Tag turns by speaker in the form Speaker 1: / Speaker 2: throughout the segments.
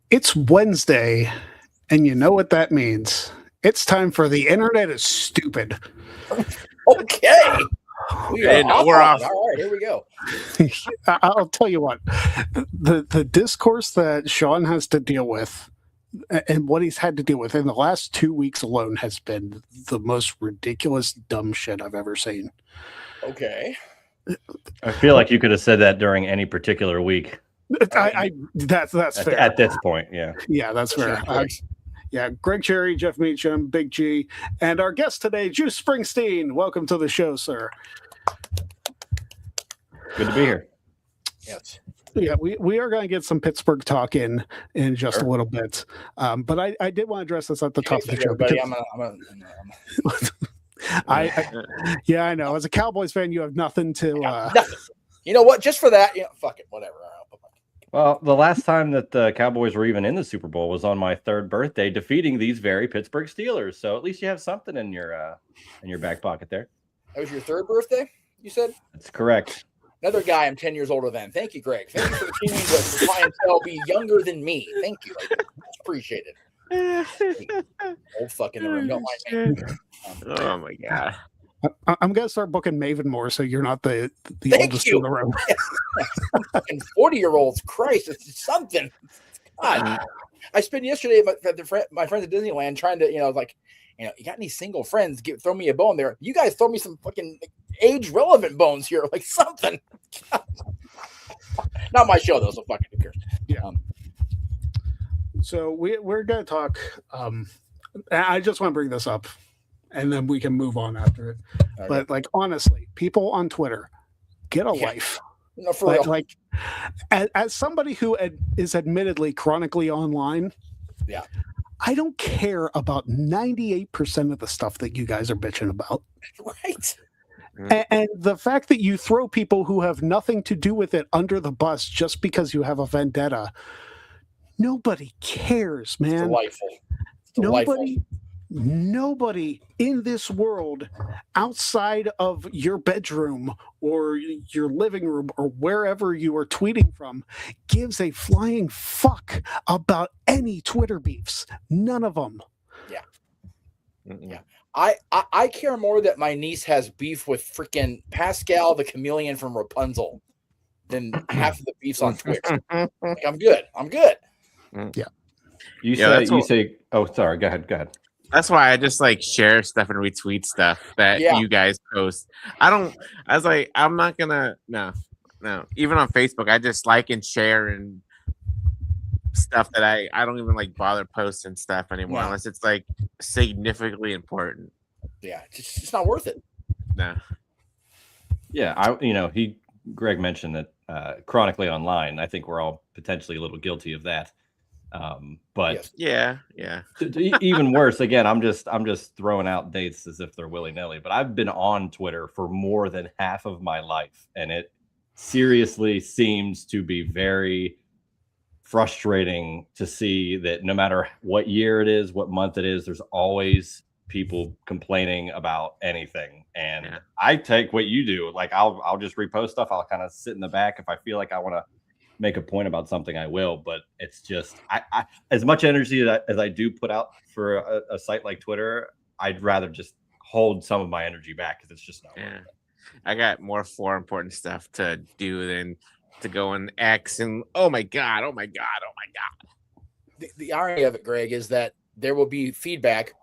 Speaker 1: It's Wednesday, and you know what that means. It's time for The Internet is Stupid.
Speaker 2: Okay.
Speaker 3: We're off.
Speaker 2: All right, here we go.
Speaker 1: I'll tell you what, the discourse that Sean has to deal with and what he's had to deal with in the last 2 weeks alone has been the most ridiculous, dumb shit I've ever seen.
Speaker 2: Okay.
Speaker 4: I feel like you could have said that during any particular week.
Speaker 1: That's fair.
Speaker 4: At this point, yeah.
Speaker 1: Yeah, that's fair. Yeah, Greg Cherry, Jeff Meacham, Big G, and our guest today, Juice Springsteen. Welcome to the show, sir.
Speaker 4: Good to be here.
Speaker 2: Yes.
Speaker 1: Yeah, we are going to get some Pittsburgh talk in just a little bit, but I did want to address this at the top of the show.
Speaker 2: Everybody,
Speaker 1: I know. As a Cowboys fan, you have nothing to.
Speaker 2: Nothing. You know what? Just for that, fuck it, whatever.
Speaker 4: Well, the last time that the Cowboys were even in the Super Bowl was on my 3rd birthday, defeating these very Pittsburgh Steelers. So at least you have something in your back pocket there.
Speaker 2: That was your 3rd birthday, you said?
Speaker 4: That's correct.
Speaker 2: Another guy I'm 10 years older than. Thank you, Greg. Thank you for continuing to clientele be younger than me. Thank you. I appreciate it. Old fuck in the room. Don't mind me.
Speaker 3: Oh my god.
Speaker 1: I'm going to start booking Maven more so you're not the oldest in the room.
Speaker 2: Fucking 40-year-olds. Christ, it's something. God. I spent yesterday my friends at Disneyland trying to, you got any single friends? Throw me a bone there. You guys throw me some fucking age-relevant bones here, like something. Not my show, though, so fucking who cares?
Speaker 1: Yeah. So we're going to talk. I just want to bring this up, and then we can move on after it. Okay. But honestly, people on Twitter, get a life.
Speaker 2: No, for real.
Speaker 1: As somebody who is admittedly chronically online,
Speaker 2: yeah,
Speaker 1: I don't care about 98% of the stuff that you guys are bitching about.
Speaker 2: Right.
Speaker 1: And the fact that you throw people who have nothing to do with it under the bus just because you have a vendetta, nobody cares, man.
Speaker 2: It's delightful.
Speaker 1: Nobody in this world outside of your bedroom or your living room or wherever you are tweeting from gives a flying fuck about any Twitter beefs. None of them.
Speaker 2: Yeah. Yeah. I care more that my niece has beef with freaking Pascal the chameleon from Rapunzel than half of the beefs on Twitter. I'm good.
Speaker 1: Yeah.
Speaker 4: You say, oh, sorry. Go ahead.
Speaker 3: That's why I just share stuff and retweet stuff that you guys post. I'm not gonna, no. Even on Facebook, I just like and share and stuff that I don't even bother posting stuff anymore unless it's significantly important.
Speaker 2: Yeah, it's not worth it.
Speaker 3: No.
Speaker 4: Yeah, Greg mentioned that chronically online. I think we're all potentially a little guilty of that. But
Speaker 3: yeah.
Speaker 4: Even worse, again, I'm just throwing out dates as if they're willy-nilly, but I've been on Twitter for more than half of my life, and it seriously seems to be very frustrating to see that no matter what year it is, what month it is, there's always people complaining about anything. And I take what you do. I'll just repost stuff. I'll kind of sit in the back. If I feel like I want to make a point about something, I will, but it's just I as much energy as I do put out for a site like Twitter, I'd rather just hold some of my energy back because it's just not worth it.
Speaker 3: I got more important stuff to do than to go in X and oh my god.
Speaker 2: The irony of it, Greg, is that there will be feedback.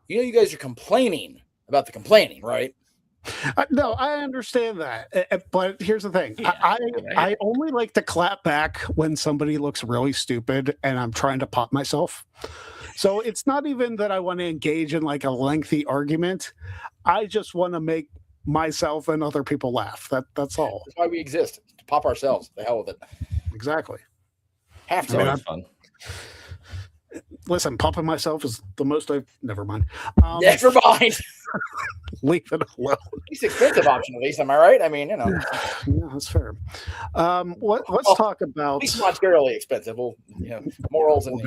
Speaker 2: You guys are complaining about the complaining, right?
Speaker 1: No, I understand that, but here's the thing: I only like to clap back when somebody looks really stupid, and I'm trying to pop myself. So it's not even that I want to engage in a lengthy argument. I just want to make myself and other people laugh. That's all.
Speaker 2: That's why we exist, to pop ourselves. The hell with it.
Speaker 1: Exactly.
Speaker 2: Have to.
Speaker 4: That's fun.
Speaker 1: Listen, popping myself is the most I've. Never mind.
Speaker 2: Never mind.
Speaker 1: Leave it alone.
Speaker 2: Least expensive option, at least. Am I right? I mean,
Speaker 1: Yeah, that's fair. Let's talk about.
Speaker 2: At least monetarily expensive. Well, morals and.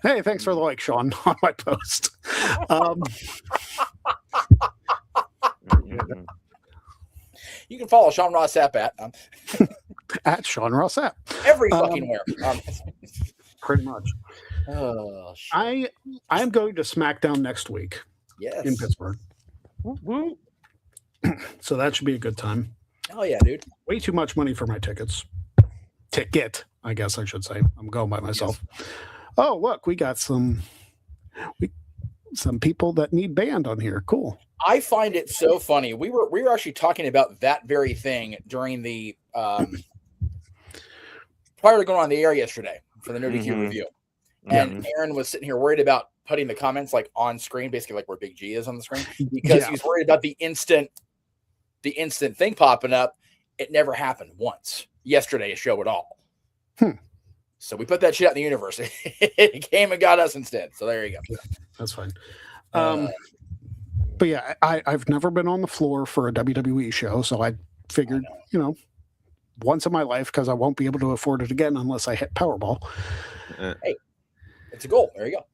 Speaker 1: Hey, thanks for the like, Sean, on my post.
Speaker 2: You can follow Sean Ross Sapp at
Speaker 1: Sean Ross Sapp.
Speaker 2: Every fucking where.
Speaker 1: Pretty much.
Speaker 2: Oh, shit.
Speaker 1: I am going to SmackDown next week in Pittsburgh.
Speaker 3: Woo-woo.
Speaker 1: So that should be a good time.
Speaker 2: Oh yeah, dude.
Speaker 1: Way too much money for my tickets. Ticket, I guess I should say. I'm going by myself. Yes. Oh, look, we got some people that need band on here. Cool.
Speaker 2: I find it so funny. We were actually talking about that very thing during the prior to going on the air yesterday for the No DQ review. And Aaron was sitting here worried about putting the comments like on screen, basically like where Big G is on the screen, because he was worried about the instant thing popping up. It never happened once yesterday's show at all. So we put that shit out in the universe. It came and got us instead. So there you go.
Speaker 1: Yeah, that's fine. But yeah, I've never been on the floor for a WWE show, so I figured, once in my life, because I won't be able to afford it again unless I hit Powerball.
Speaker 2: Hey, it's a goal. There you go.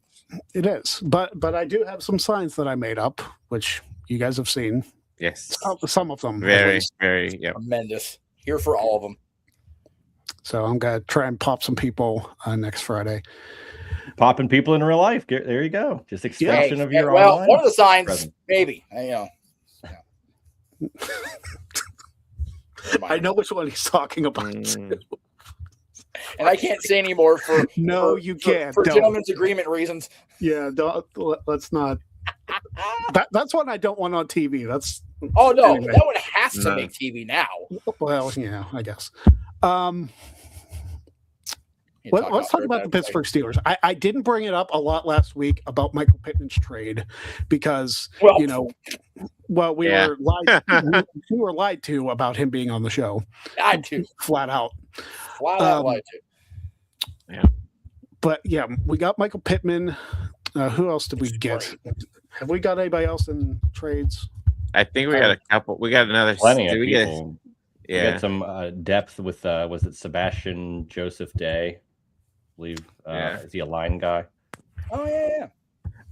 Speaker 1: It is, but I do have some signs that I made up, which you guys have seen.
Speaker 3: Yes,
Speaker 1: some of them
Speaker 3: very
Speaker 2: tremendous. Here for all of them.
Speaker 1: So I'm gonna try and pop some people next Friday.
Speaker 4: Popping people in real life. There you go. Just expansion of your online.
Speaker 2: One of the signs, present. Maybe.
Speaker 1: I know which one he's talking about.
Speaker 2: And I can't say anymore
Speaker 1: you can't.
Speaker 2: For gentlemen's agreement reasons.
Speaker 1: Yeah, let's not. That's one I don't want on TV. That's
Speaker 2: that one has to make TV now.
Speaker 1: Well, yeah, I guess. Let's talk about the Pittsburgh Steelers. I didn't bring it up a lot last week about Michael Pittman's trade because we were lied to about him being on the show.
Speaker 2: Lied to,
Speaker 1: flat out.
Speaker 2: Lied to.
Speaker 3: Yeah,
Speaker 1: but yeah, we got Michael Pittman. Who else did we get? Have we got anybody else in trades?
Speaker 3: I think we got a couple. We got another.
Speaker 4: Plenty of people. We got some depth with was it Sebastian Joseph Day? I believe is he a line guy?
Speaker 2: Oh yeah.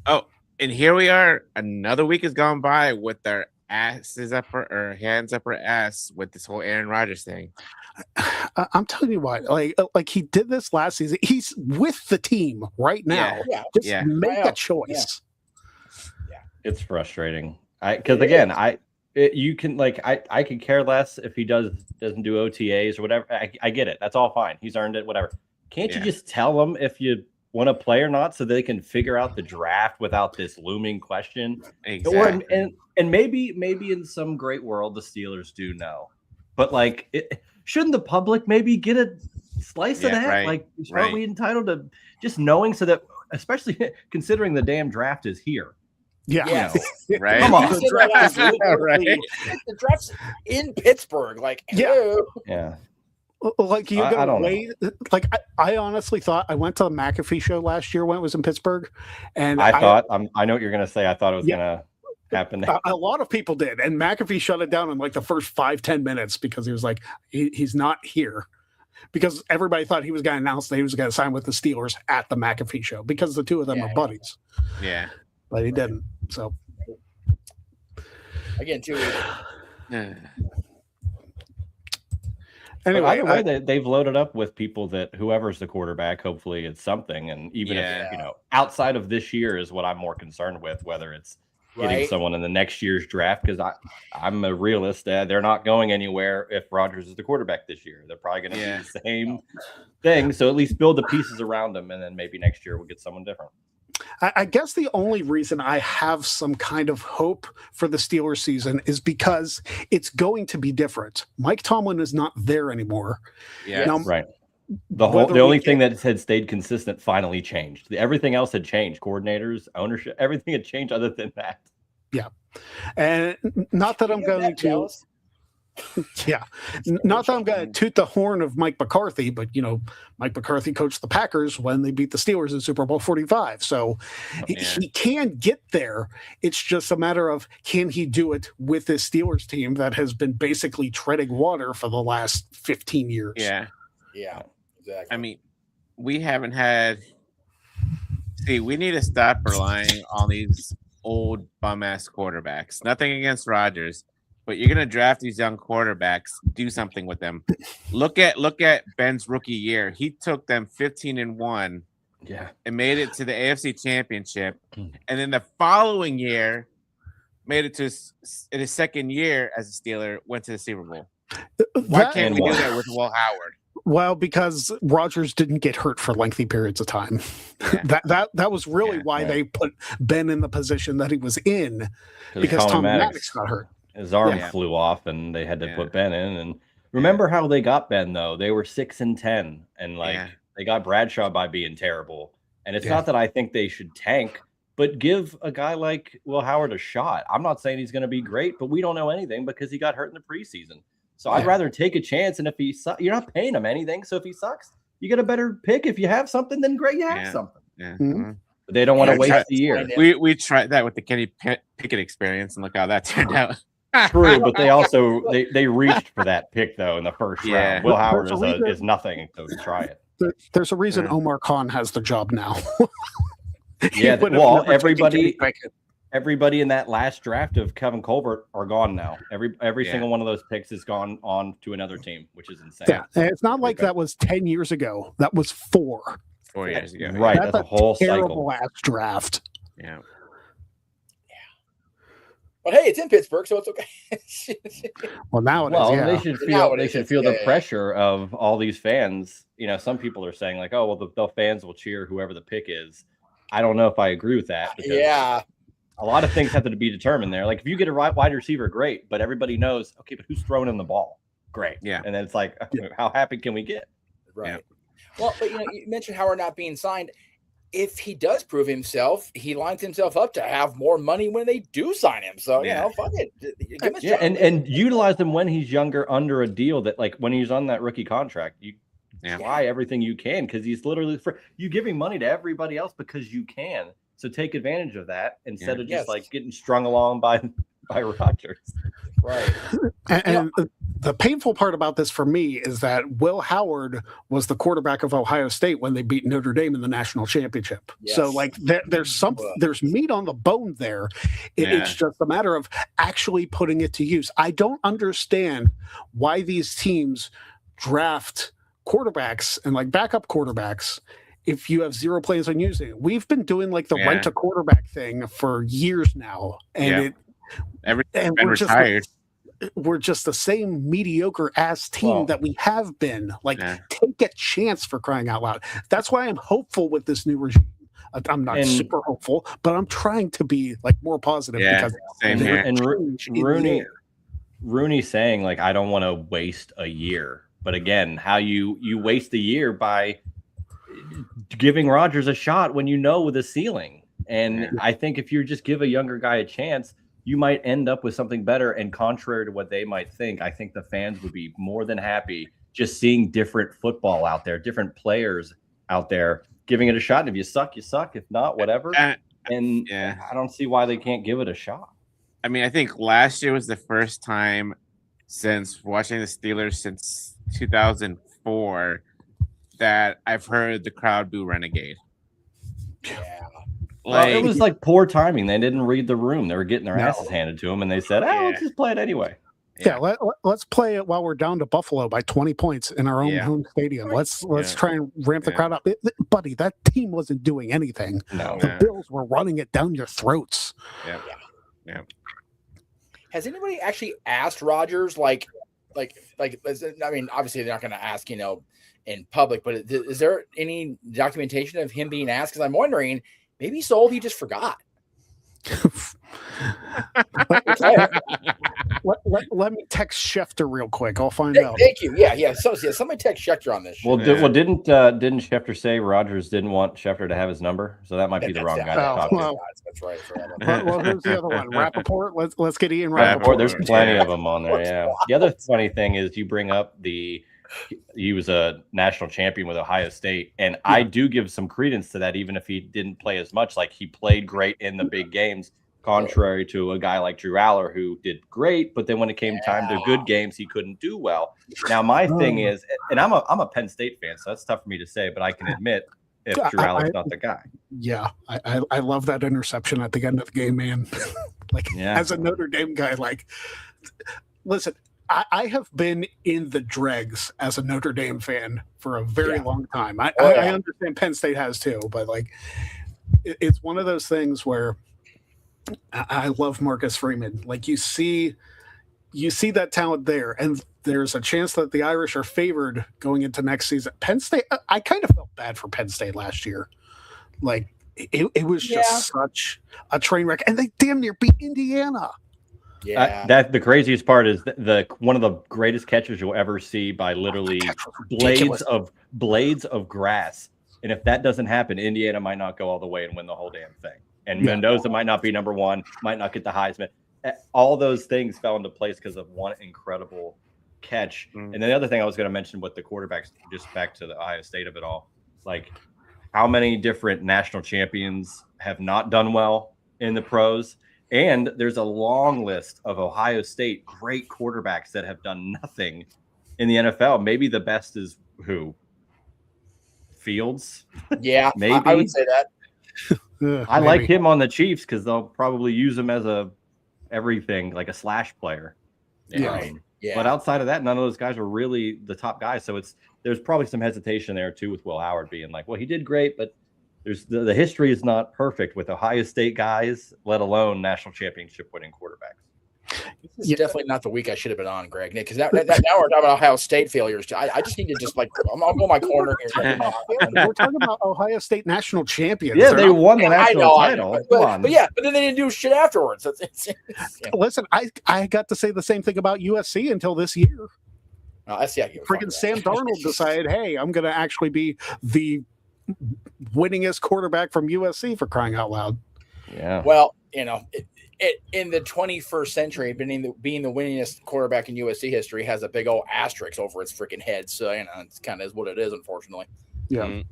Speaker 3: Oh, and here we are. Another week has gone by with our asses up or hands up our ass with this whole Aaron Rodgers thing.
Speaker 1: I'm telling you what, like he did this last season. He's with the team right now. Just make a choice.
Speaker 2: Yeah,
Speaker 4: it's frustrating. Because again, you can I could care less if he doesn't do OTAs or whatever. I get it. That's all fine. He's earned it. Whatever. Can't you just tell them if you want to play or not, so they can figure out the draft without this looming question?
Speaker 3: Exactly.
Speaker 4: And maybe in some great world the Steelers do know, but shouldn't the public maybe get a slice of that?
Speaker 3: Right,
Speaker 4: aren't we entitled to just knowing, so that, especially considering the damn draft is here?
Speaker 1: Yeah.
Speaker 3: Right.
Speaker 4: Come on.
Speaker 2: The draft's in Pittsburgh.
Speaker 1: Yeah. Like you're gonna wait. Like I honestly thought I went to the McAfee show last year when it was in Pittsburgh, and I
Speaker 4: know what you're gonna say. I thought it was gonna happen.
Speaker 1: A lot of people did, and McAfee shut it down in like the first 5-10 minutes because he was like, he's not here, because everybody thought he was going to announce that he was going to sign with the Steelers at the McAfee show because the two of them are buddies.
Speaker 3: Yeah,
Speaker 1: but he didn't. So
Speaker 2: again, too.
Speaker 1: Anyway,
Speaker 4: either way, they've loaded up with people that whoever's the quarterback, hopefully it's something. And even if, outside of this year is what I'm more concerned with, whether it's getting someone in the next year's draft, because I'm a realist. They're not going anywhere if Rodgers is the quarterback this year. They're probably going to do the same thing. So at least build the pieces around them, and then maybe next year we'll get someone different.
Speaker 1: I guess the only reason I have some kind of hope for the Steelers season is because it's going to be different. Mike Tomlin is not there anymore.
Speaker 3: Yeah,
Speaker 1: now,
Speaker 4: right. The only thing that had stayed consistent finally changed. Everything else had changed. Coordinators, ownership, everything had changed other than that.
Speaker 1: Yeah. And not that I'm going to not that I'm going to toot the horn of Mike McCarthy, but Mike McCarthy coached the Packers when they beat the Steelers in Super Bowl 45. So he can get there. It's just a matter of, can he do it with this Steelers team that has been basically treading water for the last 15 years?
Speaker 2: Yeah, exactly.
Speaker 3: I mean, we haven't had. See, we need to stop relying on these old bum ass quarterbacks. Nothing against Rodgers, but you're gonna draft these young quarterbacks. Do something with them. Look at Ben's rookie year. He took them 15-1.
Speaker 4: Yeah,
Speaker 3: and made it to the AFC Championship, and then the following year made it to in his second year as a Steeler, went to the Super Bowl. Why can't we do that with Will Howard?
Speaker 1: Well, because Rodgers didn't get hurt for lengthy periods of time.
Speaker 3: Yeah.
Speaker 1: that was really why they put Ben in the position that he was in, because Tom Maddox got hurt.
Speaker 4: His arm flew off, and they had to put Ben in. And remember how they got Ben though? They were 6-10, and they got Bradshaw by being terrible. And it's not that I think they should tank, but give a guy like Will Howard a shot. I'm not saying he's going to be great, but we don't know anything because he got hurt in the preseason. So I'd rather take a chance. And if he you're not paying him anything. So if he sucks, you get a better pick. If you have something, then great, you have something.
Speaker 3: Yeah.
Speaker 1: Mm-hmm.
Speaker 4: But they don't want to waste the year.
Speaker 3: We tried that with the Kenny Pickett experience, and look how that turned out.
Speaker 4: True, but they also they reached for that pick though in the first round. Will Howard is nothing, so to try it.
Speaker 1: There's a reason Omar Khan has the job now.
Speaker 4: Yeah, well, everybody in that last draft of Kevin Colbert are gone now. Every single one of those picks has gone on to another team, which is insane.
Speaker 1: Yeah, and it's not like that was 10 years ago. That was 4
Speaker 3: years ago.
Speaker 4: Right, that's a whole
Speaker 1: terrible
Speaker 4: cycle.
Speaker 1: Last draft.
Speaker 3: Yeah.
Speaker 2: But hey, it's in Pittsburgh, so it's okay.
Speaker 1: Well, now it is.
Speaker 4: They should feel the pressure of all these fans. You know, some people are saying like, "Oh, well, the fans will cheer whoever the pick is." I don't know if I agree with that. Because a lot of things have to be determined there. Like if you get a wide receiver, great, but everybody knows, okay, but who's throwing in the ball? Great.
Speaker 3: Yeah.
Speaker 4: And then it's like, how happy can we get?
Speaker 2: Right.
Speaker 3: Yeah.
Speaker 2: Well, but you mentioned Howard not being signed. If he does prove himself, he lines himself up to have more money when they do sign him. So, fuck it. Give him a shot.
Speaker 4: And utilize him when he's younger under a deal that, like, when he's on that rookie contract, you try everything you can because he's literally you giving money to everybody else because you can. So take advantage of that instead of just like getting strung along by Rodgers.
Speaker 2: Right.
Speaker 1: And the painful part about this for me is that Will Howard was the quarterback of Ohio State when they beat Notre Dame in the national championship. Yes. So like there's meat on the bone there. It's just a matter of actually putting it to use. I don't understand why these teams draft quarterbacks and like backup quarterbacks if you have zero plans on using it. We've been doing like the rent a quarterback thing for years now, and we're just the same mediocre ass team that we have been. Like, take a chance, for crying out loud. That's why I'm hopeful with this new regime. I'm not super hopeful, but I'm trying to be like more positive because
Speaker 3: same here.
Speaker 4: And Rooney saying like, I don't want to waste a year. But again, how you waste a year by giving Rodgers a shot when you know with a ceiling. And I think if you just give a younger guy a chance, you might end up with something better. And contrary to what they might think, I think the fans would be more than happy just seeing different football out there, different players out there, giving it a shot. And if you suck, you suck. If not, whatever. I don't see why they can't give it a shot.
Speaker 3: I mean, I think last year was the first time since watching the Steelers since 2004 that I've heard the crowd boo Renegade.
Speaker 2: Yeah.
Speaker 4: Well, it was like poor timing. They didn't read the room. They were getting their asses handed to them, and they said, let's just play it anyway.
Speaker 1: Yeah, let's play it while we're down to Buffalo by 20 points in our own home stadium. Let's try and ramp the crowd up. Buddy, that team wasn't doing anything.
Speaker 4: No.
Speaker 1: The Bills were running it down your throats.
Speaker 3: Yeah.
Speaker 2: Has anybody actually asked Rodgers, I mean, obviously they're not going to ask, in public, but is there any documentation of him being asked? Because I'm wondering, maybe he's so old he just forgot.
Speaker 1: Let me text Schefter real quick. I'll find out.
Speaker 2: Thank you. Yeah. So somebody text Schefter on this.
Speaker 4: Didn't Schefter say Rodgers didn't want Schefter to have his number? So that might be the wrong guy to talk to.
Speaker 2: That's right.
Speaker 1: Well, who's the other one? Rappaport. Let's get Ian Rappaport.
Speaker 4: There's plenty of them on there. Yeah. The other funny thing is you bring up he was a national champion with Ohio State, and I do give some credence to that, even if he didn't play as much. Like, he played great in the big games, contrary to a guy like Drew Aller who did great, but then when it came time to good games, he couldn't do well. Now, my thing is, and I'm a Penn State fan, so that's tough for me to say, but I can admit if Drew Aller's not the guy.
Speaker 1: Yeah, I love that interception at the end of the game, man. As a Notre Dame guy, listen, I have been in the dregs as a Notre Dame fan for a very long time. I understand Penn State has too, but like, it's one of those things where I love Marcus Freeman. Like you see that talent there, and there's a chance that the Irish are favored going into next season. Penn State, I kind of felt bad for Penn State last year. Like it was just such a train wreck, and they damn near beat Indiana.
Speaker 4: Yeah, that the craziest part is the one of the greatest catches you'll ever see by literally blades of grass. And if that doesn't happen, Indiana might not go all the way and win the whole damn thing. And Mendoza might not be number one, might not get the Heisman. All those things fell into place because of one incredible catch. And then the other thing I was going to mention with the quarterbacks, just back to the Ohio State of it all, like how many different national champions have not done well in the pros? And there's a long list of Ohio State great quarterbacks that have done nothing in the NFL. Maybe the best is who? Fields?
Speaker 2: Yeah,
Speaker 4: maybe.
Speaker 2: I would say that.
Speaker 4: I like him on the Chiefs because they'll probably use him as everything, like a slash player.
Speaker 2: Yeah.
Speaker 4: But outside of that, none of those guys are really the top guys. So there's probably some hesitation there too with Will Howard being like, well, he did great, but there's the history is not perfect with Ohio State guys, let alone national championship winning quarterbacks.
Speaker 2: This is definitely not the week I should have been on, Greg, Nick, because now we're talking about Ohio State failures. I just need to just I'll go my corner here.
Speaker 1: We're talking about Ohio State national champions.
Speaker 4: Yeah, they won the national title.
Speaker 2: But then they didn't do shit afterwards.
Speaker 1: Listen, I got to say the same thing about USC until this year. Freaking Sam Darnold decided, hey, I'm going to actually be the winningest quarterback from USC, for crying out loud.
Speaker 4: Yeah.
Speaker 2: Well, in the 21st century, being the winningest quarterback in USC history has a big old asterisk over its freaking head. So it's kind of what it is, unfortunately.
Speaker 1: Yeah.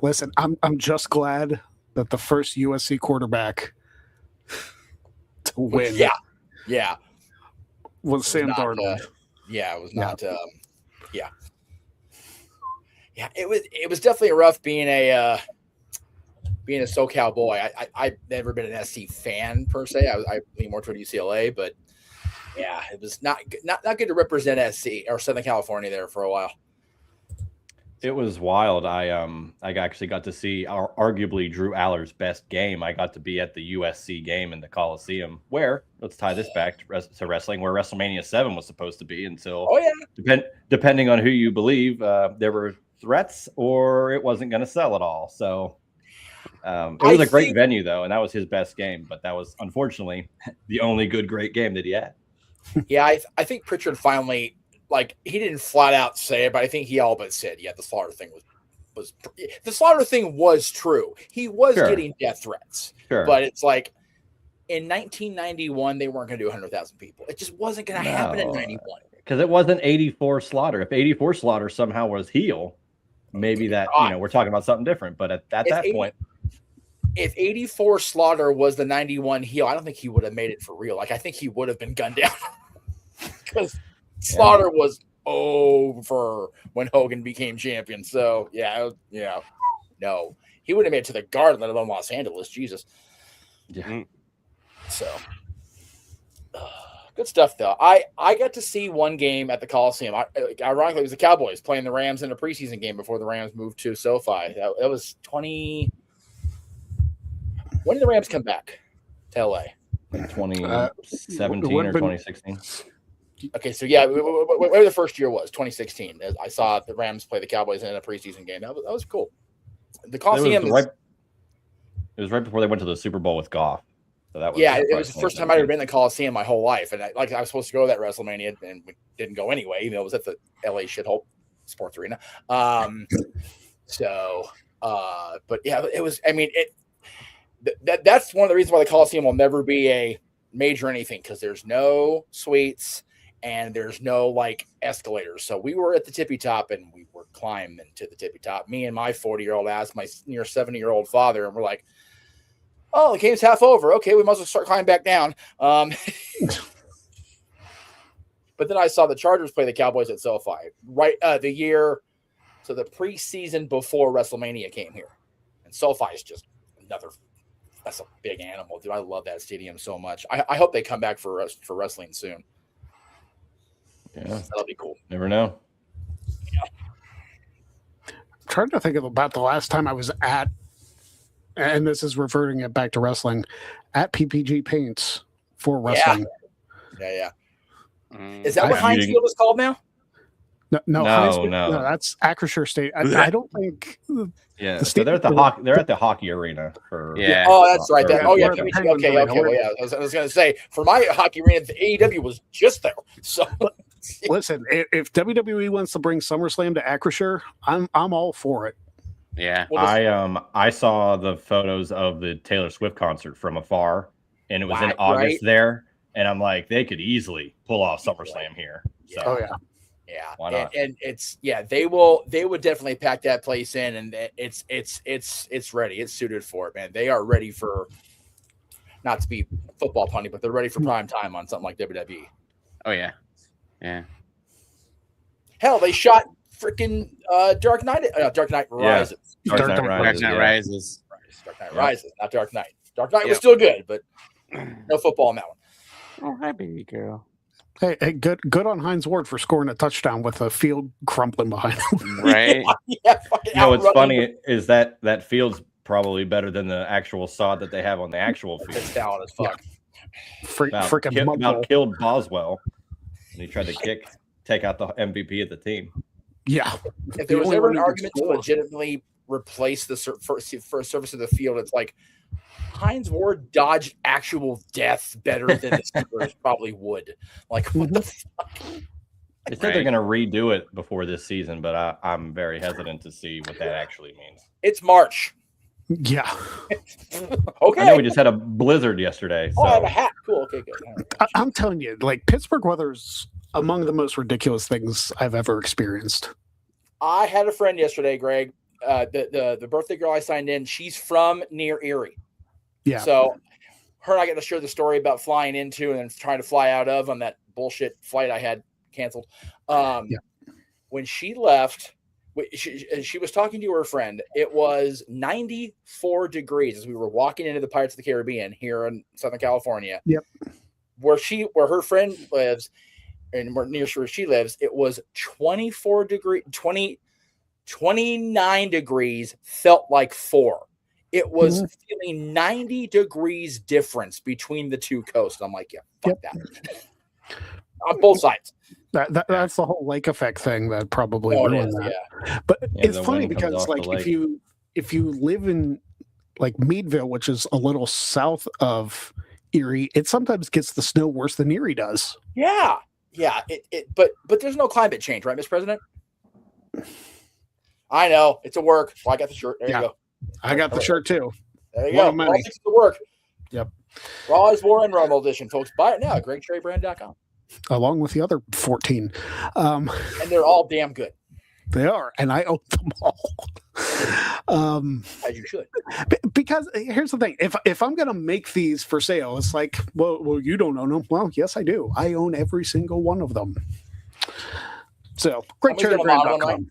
Speaker 1: Listen, I'm just glad that the first USC quarterback to win, was Sam Darnold.
Speaker 2: It was not. It was definitely rough being a SoCal boy. I've never been an SC fan per se. I lean more toward UCLA, but it was not good to represent SC or Southern California there for a while.
Speaker 4: It was wild. I actually got to see arguably Drew Aller's best game. I got to be at the USC game in the Coliseum, where let's tie this back to wrestling, where WrestleMania 7 was supposed to be until depending on who you believe, there were threats or it wasn't going to sell at all. So it was a great venue though, and that was his best game. But that was unfortunately the only great game that he had.
Speaker 2: Yeah, I think Pritchard finally. Like, he didn't flat out say it, but I think he all but said, the Slaughter thing was the Slaughter thing was true. He was getting death threats, but it's like in 1991 they weren't going to do 100,000 people. It just wasn't going to happen in 91
Speaker 4: because it wasn't 84 Slaughter. If 84 Slaughter somehow was heel, maybe that we're talking about something different. But at that point,
Speaker 2: if 84 Slaughter was the 91 heel, I don't think he would have made it for real. Like, I think he would have been gunned down because Slaughter was over when Hogan became champion. So, no. He wouldn't have made it to the Garden, let alone Los Angeles. Jesus.
Speaker 4: Yeah.
Speaker 2: So, good stuff, though. I got to see one game at the Coliseum. Ironically, it was the Cowboys playing the Rams in a preseason game before the Rams moved to SoFi. That was 20 – when did the Rams come back to L.A.?
Speaker 4: 2017 or 2016?
Speaker 2: Okay, so whatever the first year was, 2016. I saw the Rams play the Cowboys in a preseason game. That was cool. The Coliseum
Speaker 4: it was right before they went to the Super Bowl with Goff. So that was
Speaker 2: it was the first time I'd ever been in the Coliseum my whole life, and I was supposed to go to that WrestleMania, and we didn't go anyway. Even though it was at the LA Shithole Sports Arena. But it was. I mean, that's one of the reasons why the Coliseum will never be a major anything, because there's no suites. And there's no like escalators. So we were at the tippy top and we were climbing to the tippy top. Me and my 40-year-old asked my near 70-year-old father, and we're like, oh, the game's half over. Okay, we must well start climbing back down. But then I saw the Chargers play the Cowboys at SoFi, right? The preseason before WrestleMania came here. And SoFi is just another That's a big animal, dude. I love that stadium so much. I hope they come back for wrestling soon.
Speaker 4: Yeah,
Speaker 2: that'll be cool.
Speaker 4: Never know.
Speaker 1: I'm trying to think about the last time I was at, and this is reverting it back to wrestling, at PPG Paints for wrestling.
Speaker 2: Yeah. Is that what Heinz Field is called now?
Speaker 1: No, that's Acrisure State. I don't think.
Speaker 4: Yeah, so they're at the hockey arena for.
Speaker 3: Yeah.
Speaker 2: Oh, that's right. Okay. Well, yeah. I was going to say for my hockey arena, the AEW was just there. So
Speaker 1: listen, if WWE wants to bring SummerSlam to Acrisure, I'm all for it.
Speaker 3: Yeah.
Speaker 4: I saw the photos of the Taylor Swift concert from afar, and it was in August there, and I'm like, they could easily pull off SummerSlam here. So.
Speaker 1: Oh yeah.
Speaker 2: Yeah,
Speaker 4: why not?
Speaker 2: And it's they would definitely pack that place in, and it's ready. It's suited for it, man. They are ready for, not to be football punny, but they're ready for prime time on something like WWE.
Speaker 3: Oh yeah.
Speaker 2: Hell, they shot freaking Dark Knight Rises.
Speaker 4: Dark Knight
Speaker 3: Rises.
Speaker 2: Dark Knight Rises, not Dark Knight. Dark Knight was still good, but no football on that one.
Speaker 3: Oh, hi, baby girl.
Speaker 1: Hey, good on Heinz Ward for scoring a touchdown with a field crumpling behind him.
Speaker 3: Right.
Speaker 4: What's funny is that field's probably better than the actual sod that they have on the actual field.
Speaker 2: It's down as fuck.
Speaker 4: About killed Boswell, and he tried to take out the MVP of the team.
Speaker 1: Yeah.
Speaker 2: If there was ever an argument to legitimately replace the first surface of the field, it's like Heinz Ward dodged actual death better than the Steelers probably would. Like, what the fuck?
Speaker 4: They said they're going to redo it before this season, but I'm very hesitant to see what that actually means.
Speaker 2: It's March.
Speaker 1: Yeah.
Speaker 2: Okay.
Speaker 4: I know we just had a blizzard yesterday. So.
Speaker 2: Oh, I have a hat. Cool. Okay, good. Right.
Speaker 1: I'm telling you, like, Pittsburgh weather's among the most ridiculous things I've ever experienced.
Speaker 2: I had a friend yesterday, Greg. The birthday girl I signed in, she's from near Erie.
Speaker 1: Yeah.
Speaker 2: So her and I got to share the story about flying into and then trying to fly out of on that bullshit flight I had canceled. When she left, she was talking to her friend. It was 94 degrees as we were walking into the Pirates of the Caribbean here in Southern California.
Speaker 1: Yep.
Speaker 2: Where her friend lives and near where she lives, it was 29 degrees, felt like 4. It was feeling 90 degrees difference between the two coasts. I'm like, yeah, fuck that. On both sides.
Speaker 1: That's the whole lake effect thing that probably ruined that. Yeah. But it's funny because, like, if you live in like Meadville, which is a little south of Erie, it sometimes gets the snow worse than Erie does.
Speaker 2: Yeah. But there's no climate change, right, Mr. President? I know it's a work. Well, I got the shirt. There you go.
Speaker 1: I got the shirt too.
Speaker 2: There you go. All things to work.
Speaker 1: Yep.
Speaker 2: Raw's War and Rumble edition, folks. Buy it now at GregSherryBrand.com.
Speaker 1: Along with the other 14.
Speaker 2: And they're all damn good.
Speaker 1: They are, and I own them all.
Speaker 2: As you should.
Speaker 1: Because here's the thing: if I'm going to make these for sale, it's like, well, you don't own them. Well, yes, I do. I own every single one of them. So, GregSherryBrand.com.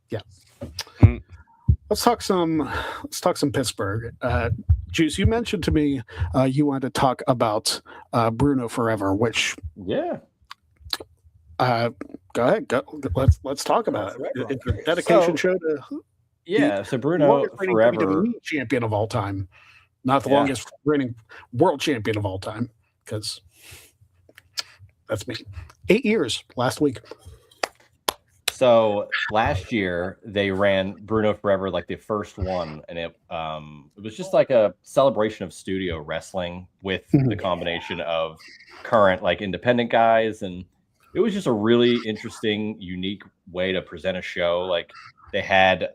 Speaker 1: Yeah. Let's talk some Pittsburgh. Juice, you mentioned to me you wanted to talk about Bruno Forever, which
Speaker 4: go
Speaker 1: ahead. Let's talk about it. It's a dedication show to
Speaker 4: so Bruno Forever,
Speaker 1: WWE champion of all time, not the longest reigning world champion of all time, because that's me. 8 years last week.
Speaker 4: So last year they ran Bruno Forever, like the first one, and it was just like a celebration of studio wrestling with the combination of current like independent guys, and it was just a really interesting, unique way to present a show. Like they had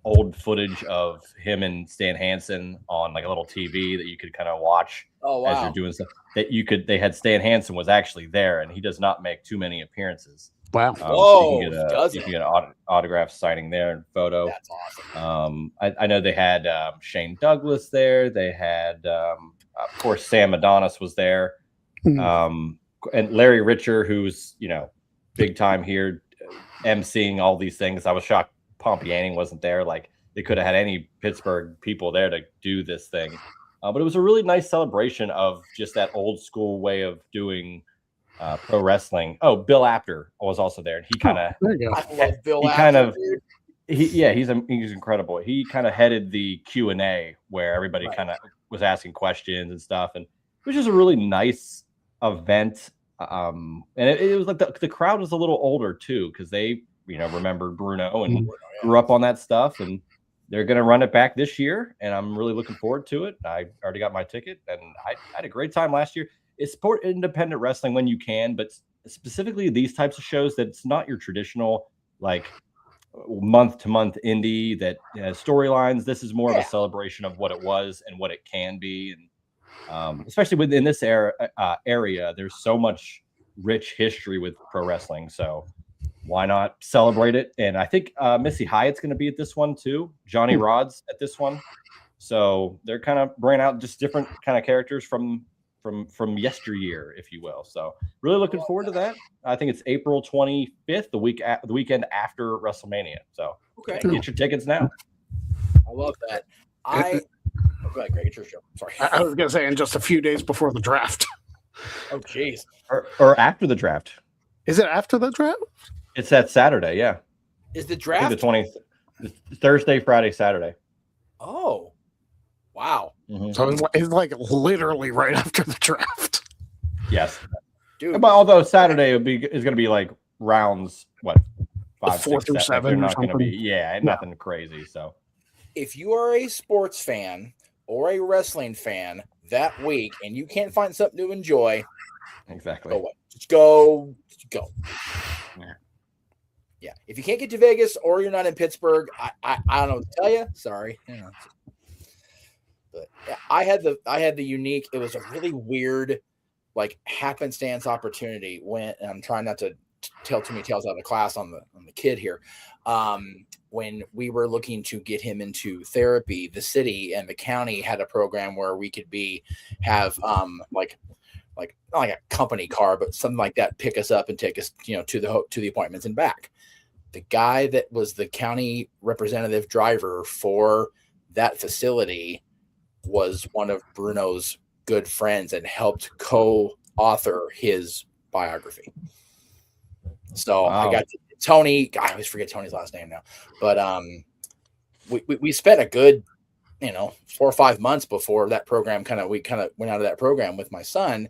Speaker 4: old footage of him and Stan Hansen on like a little TV that you could kind of watch as you're doing stuff. They had Stan Hansen was actually there, and he does not make too many appearances.
Speaker 1: Wow!
Speaker 4: You can get an autograph signing there and photo.
Speaker 2: That's awesome.
Speaker 4: I know they had Shane Douglas there. They had, of course, Sam Adonis was there, and Larry Richer, who's big time here, emceeing all these things. I was shocked Pompiani wasn't there. Like they could have had any Pittsburgh people there to do this thing. But it was a really nice celebration of just that old school way of doing pro wrestling. Oh, Bill Apter was also there, and he kind of
Speaker 2: I love Bill
Speaker 4: he
Speaker 2: Apter,
Speaker 4: kind of
Speaker 2: dude.
Speaker 4: he's incredible. He kind of headed the Q&A where everybody kind of was asking questions and stuff, and it was just a really nice event. And it was like the crowd was a little older too, because they remembered Bruno and grew up on that stuff, and they're going to run it back this year, and I'm really looking forward to it. I already got my ticket, and I had a great time last year. Support independent wrestling when you can, but specifically these types of shows that it's not your traditional like month to month indie that has storylines. This is more of a celebration of what it was and what it can be, and especially within this area, there's so much rich history with pro wrestling. So why not celebrate it? And I think Missy Hyatt's going to be at this one too. Johnny Rod's at this one. So they're kind of bringing out just different kind of characters from yesteryear, if you will. So really looking forward to that. I think it's April 25th, the weekend after WrestleMania. So get your tickets now.
Speaker 2: I love that. Go ahead, Greg, it's your show. Sorry.
Speaker 1: I was going to say, in just a few days before the draft.
Speaker 2: Oh, jeez.
Speaker 4: Or after the draft.
Speaker 1: Is it after the draft?
Speaker 4: It's that Saturday, yeah.
Speaker 2: Is the draft?
Speaker 4: The 20th, Thursday, Friday, Saturday.
Speaker 2: Oh, wow.
Speaker 4: Mm-hmm.
Speaker 1: So it's like literally right after the draft.
Speaker 4: Yes.
Speaker 2: Dude.
Speaker 4: But although Saturday is going to be like rounds, what? 5,
Speaker 1: 4
Speaker 4: 6,
Speaker 1: through 7
Speaker 4: They're
Speaker 1: or
Speaker 4: not going to
Speaker 1: something.
Speaker 4: be, nothing crazy. So
Speaker 2: if you are a sports fan or a wrestling fan that week and you can't find something to enjoy,
Speaker 4: exactly.
Speaker 2: go away. Just go.
Speaker 3: Yeah.
Speaker 2: If you can't get to Vegas or you're not in Pittsburgh, I don't know what to tell you. Sorry. But I had the unique. It was a really weird, like happenstance opportunity when, and I'm trying not to tell too many tales out of class on the kid here. When we were looking to get him into therapy, the city and the county had a program where we could have like not like a company car, but something like that, pick us up and take us, to the appointments and back. The guy that was the county representative driver for that facility was one of Bruno's good friends and helped co-author his biography. So I got Tony. God, I always forget Tony's last name now, but we spent a good 4 or 5 months before that program we went out of that program with my son.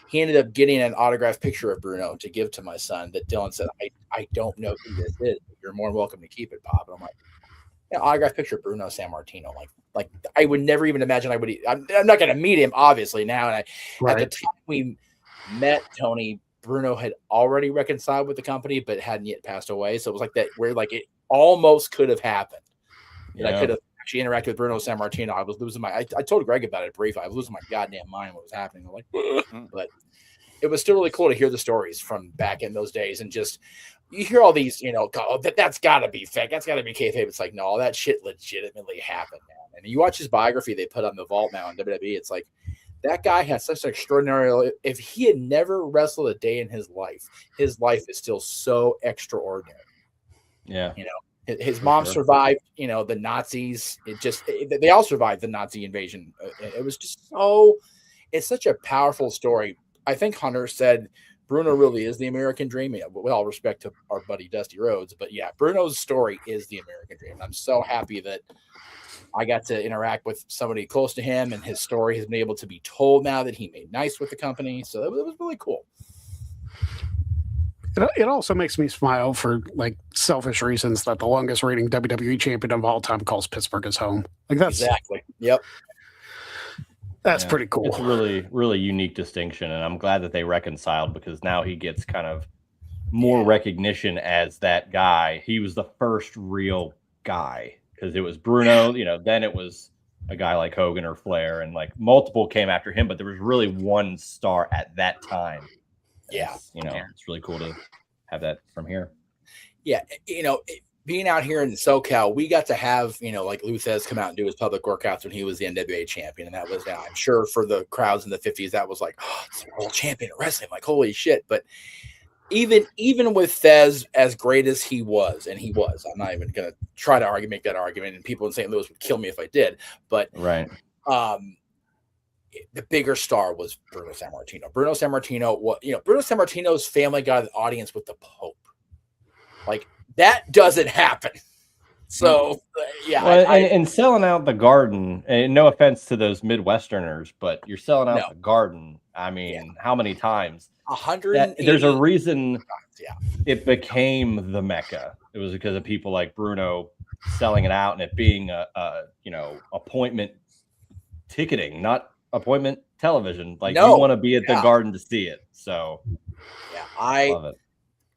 Speaker 2: He ended up getting an autographed picture of Bruno to give to my son that Dylan said, I don't know who this is. You're more than welcome to keep it, Pop. And I'm like, autographed picture of Bruno Sammartino. Like I would never even imagine I'm not going to meet him obviously now. And at the time we met Tony, Bruno had already reconciled with the company, but hadn't yet passed away. So it was like that where like it almost could have happened. And I could have actually interacted with Bruno Sammartino. I was losing I told Greg about it briefly. I was losing my goddamn mind what was happening. I'm like, but it was still really cool to hear the stories from back in those days. And just, you hear all these, that's gotta be fake. That's gotta be kayfabe. It's like, no, all that shit legitimately happened, man. And you watch his biography they put on the vault now in WWE. It's like, that guy has such an extraordinary, if he had never wrestled a day in his life is still so extraordinary.
Speaker 4: Yeah.
Speaker 2: His mom survived, the Nazis. They all survived the Nazi invasion. It was just it's such a powerful story. I think Hunter said Bruno really is the American dream. With all respect to our buddy Dusty Rhodes, but yeah, Bruno's story is the American dream. I'm so happy that I got to interact with somebody close to him, and his story has been able to be told now that he made nice with the company. So it was really cool.
Speaker 1: It also makes me smile for like selfish reasons that the longest reigning WWE champion of all time calls Pittsburgh his home. Like that's
Speaker 2: exactly. Yep.
Speaker 1: That's pretty cool.
Speaker 4: It's a really, really unique distinction. And I'm glad that they reconciled, because now he gets kind of more recognition as that guy. He was the first real guy, because it was Bruno, then it was a guy like Hogan or Flair, and like multiple came after him, but there was really one star at that time.
Speaker 2: Yeah.
Speaker 4: It's really cool to have that from here.
Speaker 2: Yeah. Being out here in SoCal, we got to have, like Luthez come out and do his public workouts when he was the NWA champion. And that was, I'm sure for the crowds in the 50s, that was like, it's the world champion of wrestling. Like, holy shit. But even with Fez as great as he was, and he was, I'm not even going to try to make that argument, and people in St. Louis would kill me if I did. But
Speaker 4: right,
Speaker 2: the bigger star was Bruno Sammartino. Bruno Sammartino's family got an audience with the Pope. Like, that doesn't happen. So, yeah.
Speaker 4: Well, and selling out the Garden, and no offense to those Midwesterners, but you're selling out the Garden. I mean, how many times?
Speaker 2: 100.
Speaker 4: There's a reason
Speaker 2: yeah.
Speaker 4: it became the Mecca. It was because of people like Bruno selling it out and it being a appointment ticketing, not appointment television. Like, you want to be at the Garden to see it. So,
Speaker 2: yeah,
Speaker 4: love it.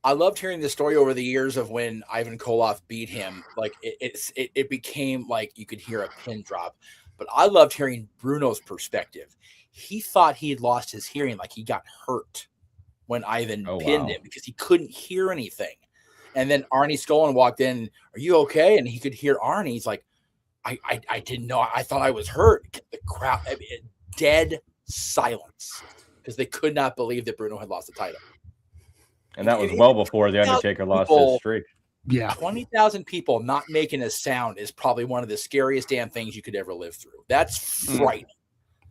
Speaker 2: I loved hearing the story over the years of when Ivan Koloff beat him. Like, it became like you could hear a pin drop. But I loved hearing Bruno's perspective. He thought he had lost his hearing, like he got hurt when Ivan pinned him because he couldn't hear anything. And then Arnie Skolin walked in. Are you okay? And he could hear Arnie. He's like, I didn't know. I thought I was hurt. The crowd, dead silence because they could not believe that Bruno had lost the title.
Speaker 4: And that was well before The Undertaker lost his streak.
Speaker 1: Yeah.
Speaker 2: 20,000 people not making a sound is probably one of the scariest damn things you could ever live through. That's frightening.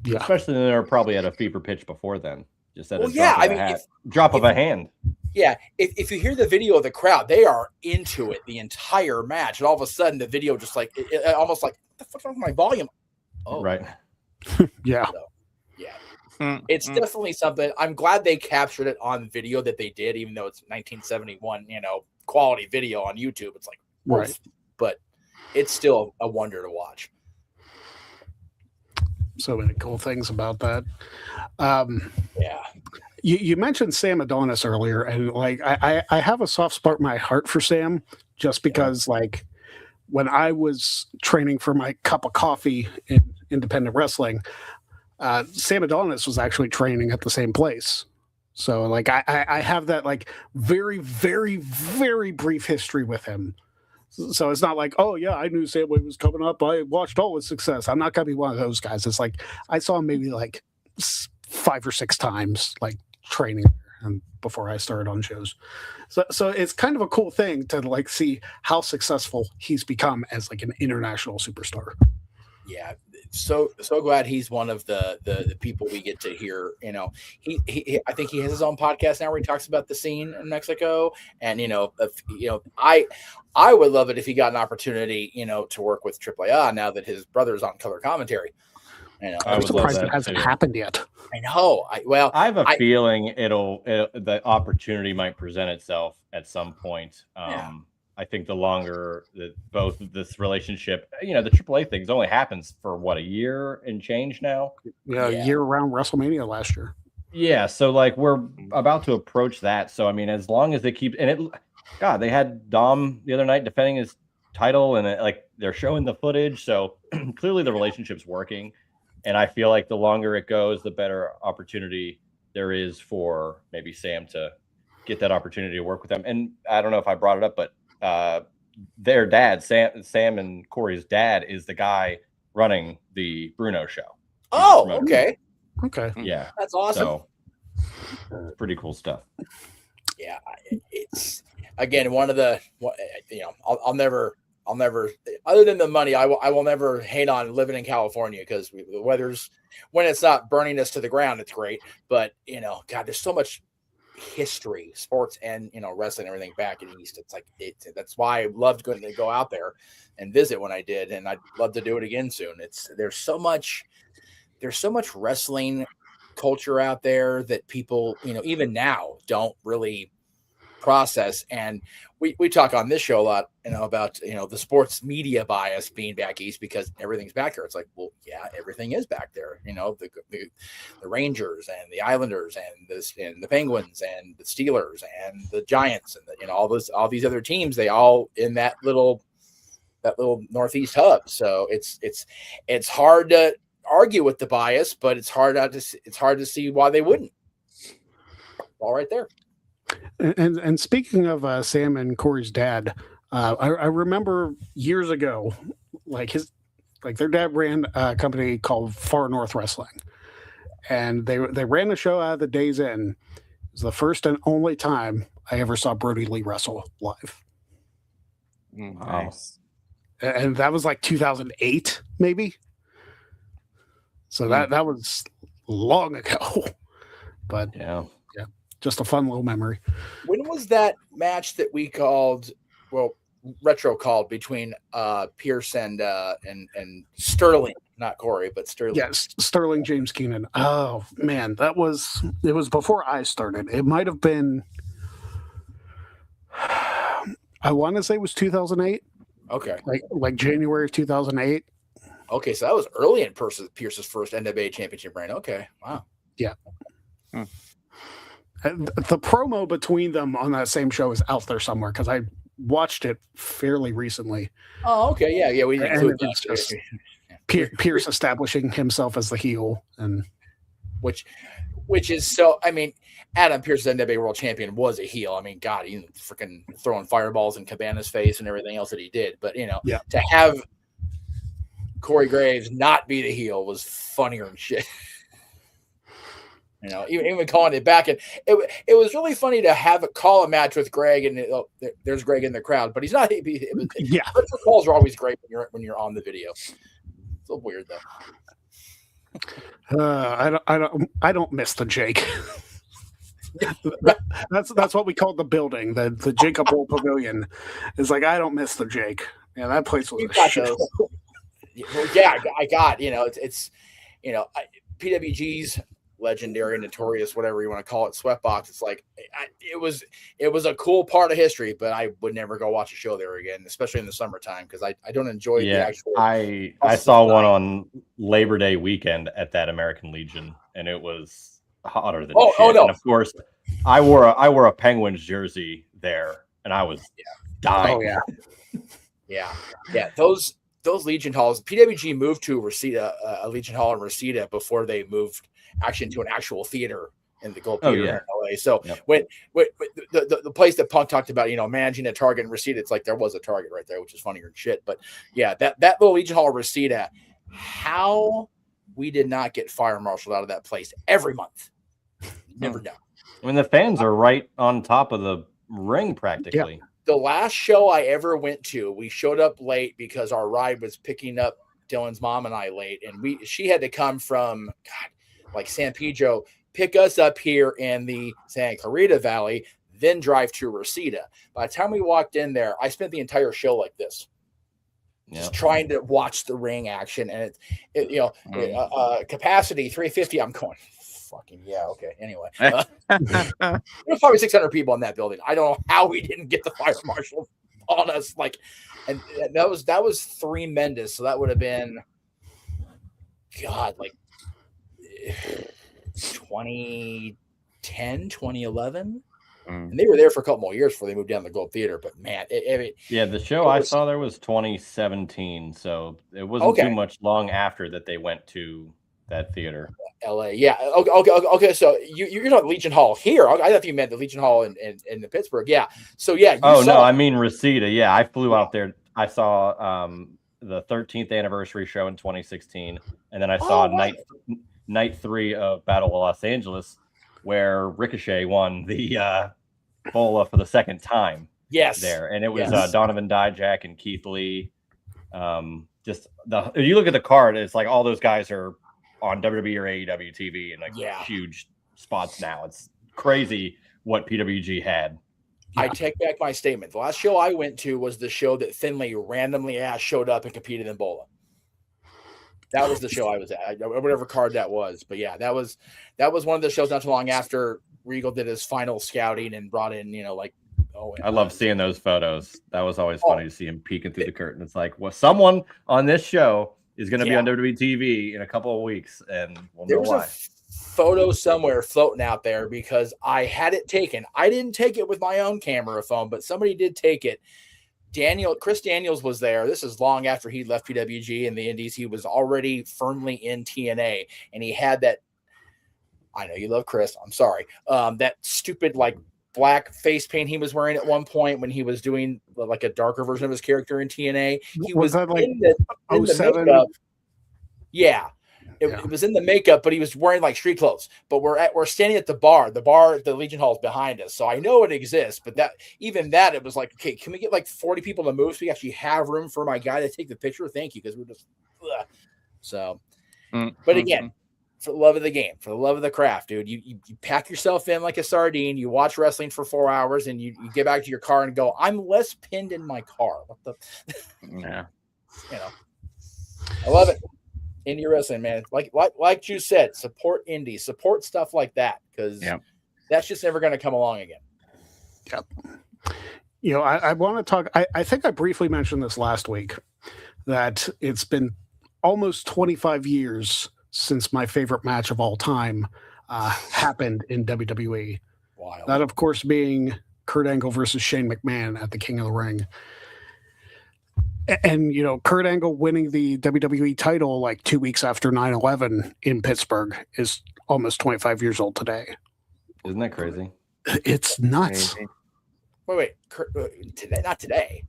Speaker 1: Yeah.
Speaker 4: Especially when they were probably at a fever pitch before then. Just at
Speaker 2: drop
Speaker 4: of a hand.
Speaker 2: Yeah. If you hear the video of the crowd, they are into it the entire match. And all of a sudden the video just like, almost like, what the fuck's wrong with my volume? Oh,
Speaker 4: right.
Speaker 1: Yeah.
Speaker 2: So, yeah. It's definitely something. I'm glad they captured it on video that they did, even though it's 1971, quality video on YouTube. It's like,
Speaker 1: right.
Speaker 2: But it's still a wonder to watch.
Speaker 1: So many cool things about that.
Speaker 2: Yeah.
Speaker 1: You mentioned Sam Adonis earlier, and like I have a soft spot in my heart for Sam just because like when I was training for my cup of coffee in independent wrestling, Sam Adonis was actually training at the same place. So like I have that like very, very, very brief history with him. So it's not like, oh yeah, I knew Sam was coming up. I watched all his success. I'm not gonna be one of those guys. It's like I saw him maybe like 5 or 6 times, like training and before I started on shows. So it's kind of a cool thing to like see how successful he's become as like an international superstar.
Speaker 2: Yeah. So glad he's one of the people we get to hear. He I think he has his own podcast now where he talks about the scene in Mexico. And I would love it if he got an opportunity, to work with AAA now that his brother's on color commentary.
Speaker 1: I'm surprised it hasn't happened yet.
Speaker 2: I know.
Speaker 4: I have a feeling the opportunity might present itself at some point. I think the longer that both of this relationship, the AAA things only happens for a year and change now.
Speaker 1: Yeah, a year around WrestleMania last year.
Speaker 4: Yeah, so like we're about to approach that. So I mean, as long as they keep they had Dom the other night defending his title, and they're showing the footage. So clearly the relationship's working, and I feel like the longer it goes, the better opportunity there is for maybe Sam to get that opportunity to work with them. And I don't know if I brought it up, but their dad, Sam and Corey's dad, is the guy running the Bruno show.
Speaker 2: Oh, okay.
Speaker 4: Yeah,
Speaker 2: that's awesome.
Speaker 4: So, pretty cool stuff.
Speaker 2: Yeah, it's again one of the I'll never other than the money, I will never hate on living in California because the weather's when it's not burning us to the ground, it's great. But God, there's so much history, sports and wrestling, everything back in East. It's like that's why I loved going to go out there and visit when I did, and I'd love to do it again soon. There's so much wrestling culture out there that people even now don't really process. And we talk on this show a lot about the sports media bias being back East because everything's back there. It's like, well, yeah, everything is back there. The Rangers and the Islanders and the Penguins and the Steelers and the Giants and all these other teams, they all in that little Northeast hub. So it's hard to argue with the bias, but it's hard to see why they wouldn't. All right there.
Speaker 1: And speaking of Sam and Corey's dad, I remember years ago, their dad ran a company called Far North Wrestling, and they ran the show out of the Days Inn. was the first and only time I ever saw Brody Lee wrestle live.
Speaker 3: Nice.
Speaker 1: And that was like 2008, maybe. So that was long ago. But yeah, just a fun little memory.
Speaker 2: When was that match that we called, Retro called between Pierce and Sterling, not Corey, but Sterling.
Speaker 1: Yes, Sterling James Keenan. Oh man, it was before I started. It might have been, I want to say it was 2008.
Speaker 2: Okay.
Speaker 1: Like January of 2008.
Speaker 2: Okay, so that was early in Pierce's first NWA championship reign. Okay. Wow.
Speaker 1: Yeah. The promo between them on that same show is out there somewhere because I watched it fairly recently.
Speaker 2: Oh, okay. Yeah. We didn't include
Speaker 1: it's just Pierce establishing himself as the heel, and
Speaker 2: which is so. I mean, Adam Pierce's NWA World Champion was a heel. I mean, God, he freaking throwing fireballs in Cabana's face and everything else that he did. But to have Corey Graves not be the heel was funnier than shit. Even calling it back, and it was really funny to call a match with Greg, and there's Greg in the crowd, but he's not. Virtual calls are always great when you're on the video. It's a little weird though.
Speaker 1: I don't miss the Jake. that's what we called the building, the Jacob Bowl Pavilion. It's like I don't miss the Jake. Yeah, that place was a shit.
Speaker 2: Yeah, I got it's PWG's legendary, notorious, whatever you want to call it, sweatbox. It's like it was a cool part of history, but I would never go watch a show there again, especially in the summertime, because I don't enjoy the actual.
Speaker 4: I saw one on Labor Day weekend at that American Legion, and it was hotter than shit. Oh no! And of course, I wore a Penguins jersey there, and I was dying.
Speaker 2: Oh yeah. Those Legion halls, PWG moved to Reseda, a Legion Hall in Reseda before they moved actually into an actual theater in the Gold Theater in LA. So when the place that Punk talked about, managing a Target in Reseda, it's like there was a Target right there, which is funnier than shit. But yeah, that little Legion Hall in Reseda, how we did not get fire marshaled out of that place every month. Never know.
Speaker 4: I mean, the fans are right on top of the ring practically.
Speaker 2: Yeah. The last show I ever went to, we showed up late because our ride was picking up Dylan's mom and I late, and she had to come from San Pedro, pick us up here in the Santa Clarita Valley, then drive to Reseda. By the time we walked in there, I spent the entire show like this, just trying to watch the ring action, and capacity 350. I'm going, fucking yeah, okay. Anyway, there's probably 600 people in that building. I don't know how we didn't get the fire marshal on us. And that was tremendous. So that would have been, God, 2010, 2011. And they were there for a couple more years before they moved down to the Gold Theater. But man,
Speaker 4: the show I saw there was 2017, so it wasn't too much long after that they went to that theater.
Speaker 2: LA, yeah. Okay. So you're talking Legion Hall here. I thought you meant the Legion Hall in the Pittsburgh. Yeah. So yeah.
Speaker 4: No, I mean Reseda. Yeah, I flew out there. I saw the 13th anniversary show in 2016, and then I saw night 3 of Battle of Los Angeles, where Ricochet won the Bola for the second time.
Speaker 2: Yes.
Speaker 4: There, and it was Donovan Dijak and Keith Lee. If you look at the card, it's like all those guys are on WWE or AEW TV and huge spots now. It's crazy what PWG had.
Speaker 2: I take back my statement. The last show I went to was the show that Finlay randomly showed up and competed in Bola. That was the show I was at, whatever card that was. But yeah, that was one of the shows not too long after Regal did his final scouting and brought in,
Speaker 4: I love seeing those photos. That was always funny to see him peeking through the curtain. It's like, well, someone on this show is going to be on WWE TV in a couple of weeks, and we'll know why.
Speaker 2: There's a photo somewhere floating out there because I had it taken. I didn't take it with my own camera phone, but somebody did take it. Chris Daniels was there. This is long after he left PWG and the Indies. He was already firmly in TNA, and he had that. I know you love Chris. I'm sorry. That stupid black face paint he was wearing at one point when he was doing a darker version of his character in TNA. He was
Speaker 1: that
Speaker 2: in the makeup. Yeah, It was in the makeup, but he was wearing like street clothes. But we're standing at the bar. The Legion Hall is behind us, so I know it exists. But it was like, okay, can we get like 40 people to move so we actually have room for my guy to take the picture? Thank you, because we're just so. But again, for the love of the game, for the love of the craft, dude, you pack yourself in like a sardine. You watch wrestling for 4 hours, and you get back to your car and go, I'm less pinned in my car. What the?
Speaker 3: Yeah,
Speaker 2: I love it. Indie wrestling, man. Like you said, support indie, support stuff like that, because that's just never going to come along again.
Speaker 1: Yep. I want to talk. I think I briefly mentioned this last week, that it's been almost 25 years since my favorite match of all time happened in WWE.
Speaker 2: Wild.
Speaker 1: That, of course, being Kurt Angle versus Shane McMahon at the King of the Ring. And, Kurt Angle winning the WWE title like 2 weeks after 9/11 in Pittsburgh is almost 25 years old today.
Speaker 4: Isn't that crazy?
Speaker 1: It's nuts.
Speaker 3: Crazy.
Speaker 2: Wait. Today, not today.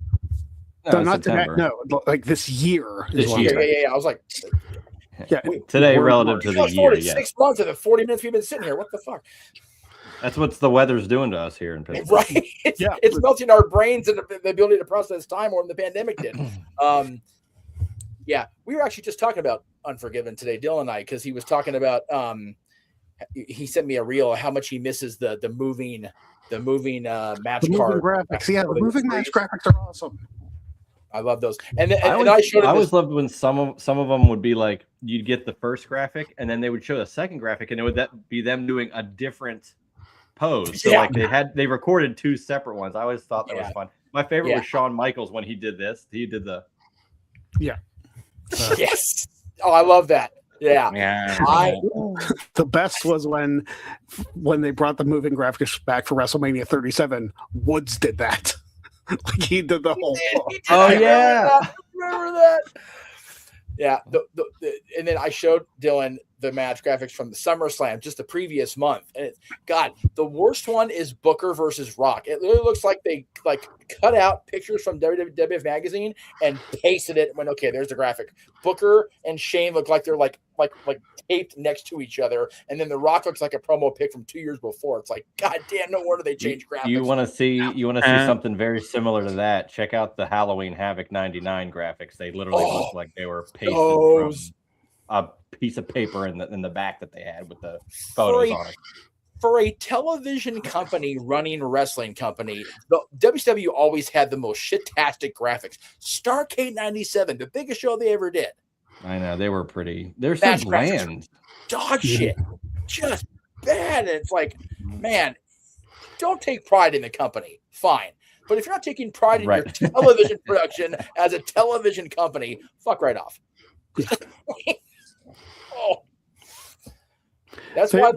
Speaker 1: No, not today. No, like this year.
Speaker 4: This year.
Speaker 2: Yeah. I was like,
Speaker 4: today relative to the year.
Speaker 2: 6 months of the 40 minutes we've been sitting here. What the fuck?
Speaker 4: That's what the weather's doing to us here in Pittsburgh.
Speaker 2: Right. It's melting our brains and the ability to process time more than the pandemic did. We were actually just talking about Unforgiven today, Dylan and I, because he was talking about he sent me a reel of how much he misses the moving match
Speaker 1: the moving
Speaker 2: card
Speaker 1: graphics. Yeah, the moving match graphics are awesome.
Speaker 2: I love those. And I
Speaker 4: always loved when some of them would be like, you'd get the first graphic and then they would show the second graphic, and it would be them doing a different pose. So like they recorded 2 separate ones. I always thought that was fun. My favorite was Shawn Michaels when he did this. He did the
Speaker 2: yes. Oh, I love that. Yeah.
Speaker 1: The best was when they brought the moving graphics back for WrestleMania 37. Woods did that. Like he did the whole.
Speaker 2: I remember that. Yeah. And then I showed Dylan the match graphics from the SummerSlam just the previous month. And the worst one is Booker versus Rock. It literally looks like they cut out pictures from WWF magazine and pasted it. When there's the graphic. Booker and Shane look like they're like taped next to each other, and then the Rock looks like a promo pic from 2 years before. It's like, God damn, no wonder they changed graphics.
Speaker 4: You want to see something very similar to that? Check out the Halloween Havoc '99 graphics. They literally look like they were pasted from a piece of paper in the back that they had with the photos on it.
Speaker 2: For a television company running a wrestling company, the WCW always had the most shit-tastic graphics. Starrcade '97, the biggest show they ever did.
Speaker 4: I know, they were pretty. They're so bland.
Speaker 2: Dog shit. Just bad. And it's like, man, don't take pride in the company. Fine. But if you're not taking pride in your television production as a television company, fuck right off. That's why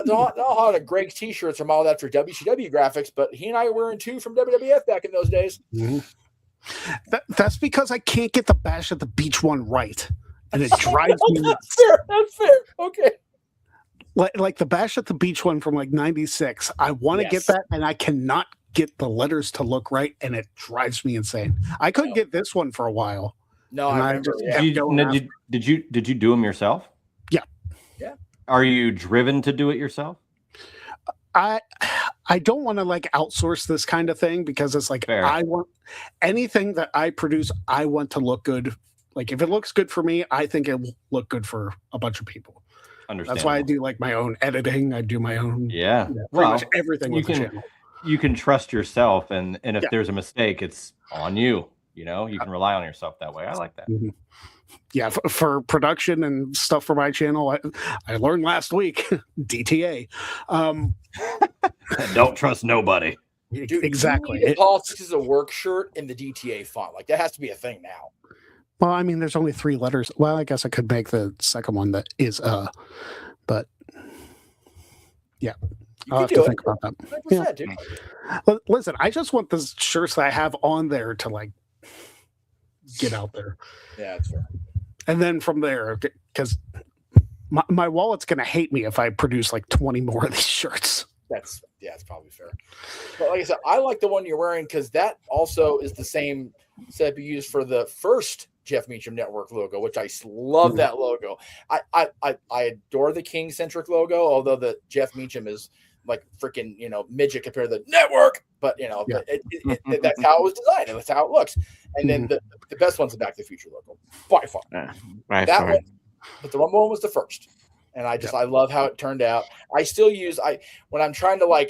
Speaker 2: not a lot of Greg's t-shirts are modeled after WCW graphics, but he and I were wearing 2 from WWF back in those days.
Speaker 1: Mm-hmm. That's because I can't get the Bash at the Beach one right, and it drives me nuts.
Speaker 2: That's fair. Okay.
Speaker 1: Like the Bash at the Beach one from like '96. I want to get that, and I cannot get the letters to look right, and it drives me insane. I couldn't get this one for a while.
Speaker 2: No,
Speaker 4: did you do them yourself?
Speaker 1: Yeah.
Speaker 4: Are you driven to do it yourself?
Speaker 1: I don't want to outsource this kind of thing, because it's like, fair. I want anything that I produce, I want to look good. Like if it looks good for me, I think it will look good for a bunch of people. That's why I do my own editing. I do my own pretty much everything with the channel.
Speaker 4: You can trust yourself, and if there's a mistake, it's on you. You can rely on yourself that way. I like that.
Speaker 1: Mm-hmm. Yeah, for production and stuff for my channel, I learned last week, DTA.
Speaker 4: Don't trust nobody.
Speaker 2: Dude,
Speaker 1: exactly.
Speaker 2: Politics is a work shirt in the DTA font. That has to be a thing now.
Speaker 1: Well, I mean, there's only 3 letters. Well, I guess I could make the second one that is but yeah. I'll have to think about that. Yeah.
Speaker 2: Dude.
Speaker 1: Well, listen, I just want the shirts that I have on there to get out there.
Speaker 2: Yeah, that's fair.
Speaker 1: And then from there, because my wallet's going to hate me if I produce 20 more of these shirts.
Speaker 2: That's probably fair. But like I said, I like the one you're wearing because that also is the same setup you used for the first Jeff Meacham Network logo, which I love that logo. I adore the King centric logo, although the Jeff Meacham is like freaking midget compared to the network. But that's how it was designed, and that's how it looks. And then the best one's the Back to the Future logo by far. That one, but the Rumble one was the first, and I love how it turned out. I still use when I'm trying to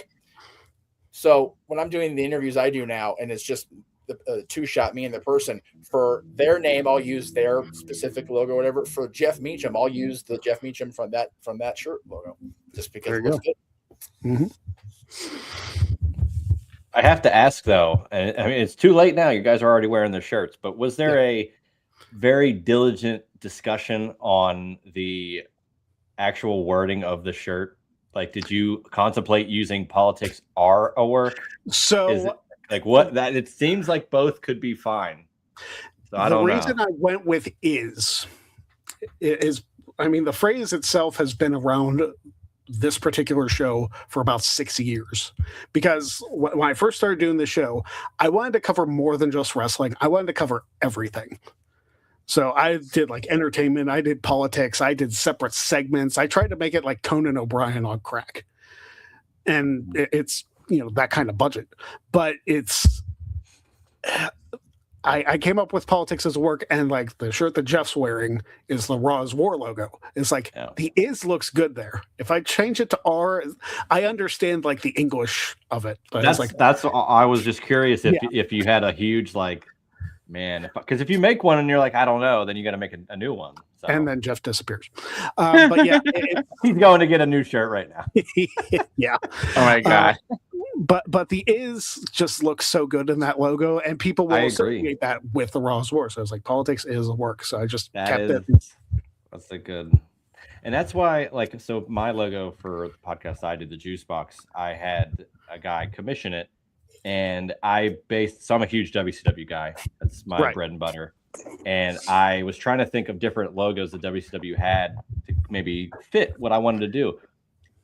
Speaker 2: so when I'm doing the interviews I do now, and it's just the two-shot, me and the person, for their name I'll use their specific logo or whatever. For Jeff Meacham, I'll use the Jeff Meacham from that shirt logo, just because it looks good.
Speaker 4: I have to ask though, and I mean it's too late now, you guys are already wearing the shirts, but was there a very diligent discussion on the actual wording of the shirt? Like, did you contemplate using politics are a work?
Speaker 1: So
Speaker 4: is it, it seems like both could be fine. So I don't know. The reason
Speaker 1: I went with is the phrase itself has been around this particular show for about 6 years, because when I first started doing the show, I wanted to cover more than just wrestling. I wanted to cover everything. So I did entertainment, I did politics, I did separate segments. I tried to make it like Conan O'Brien on crack. And it's that kind of budget, but it's I came up with politics as work, and the shirt that Jeff's wearing is the Raw is War logo. It's the is looks good there. If I change it to R, I understand the English of it. But
Speaker 4: that's I was just curious if you had a huge because if you make one and you're I don't know, then you got to make a new one. So.
Speaker 1: And then Jeff disappears. But yeah,
Speaker 4: he's going to get a new shirt right now.
Speaker 1: Yeah.
Speaker 3: Oh my God.
Speaker 1: But the is just looks so good in that logo, and people will associate that with the Raw's War. So it's politics is a work. So I just kept it.
Speaker 4: That's a good, and that's why so my logo for the podcast I did, the Juice Box, I had a guy commission it, and so I'm a huge WCW guy. That's my bread and butter. And I was trying to think of different logos that WCW had to maybe fit what I wanted to do.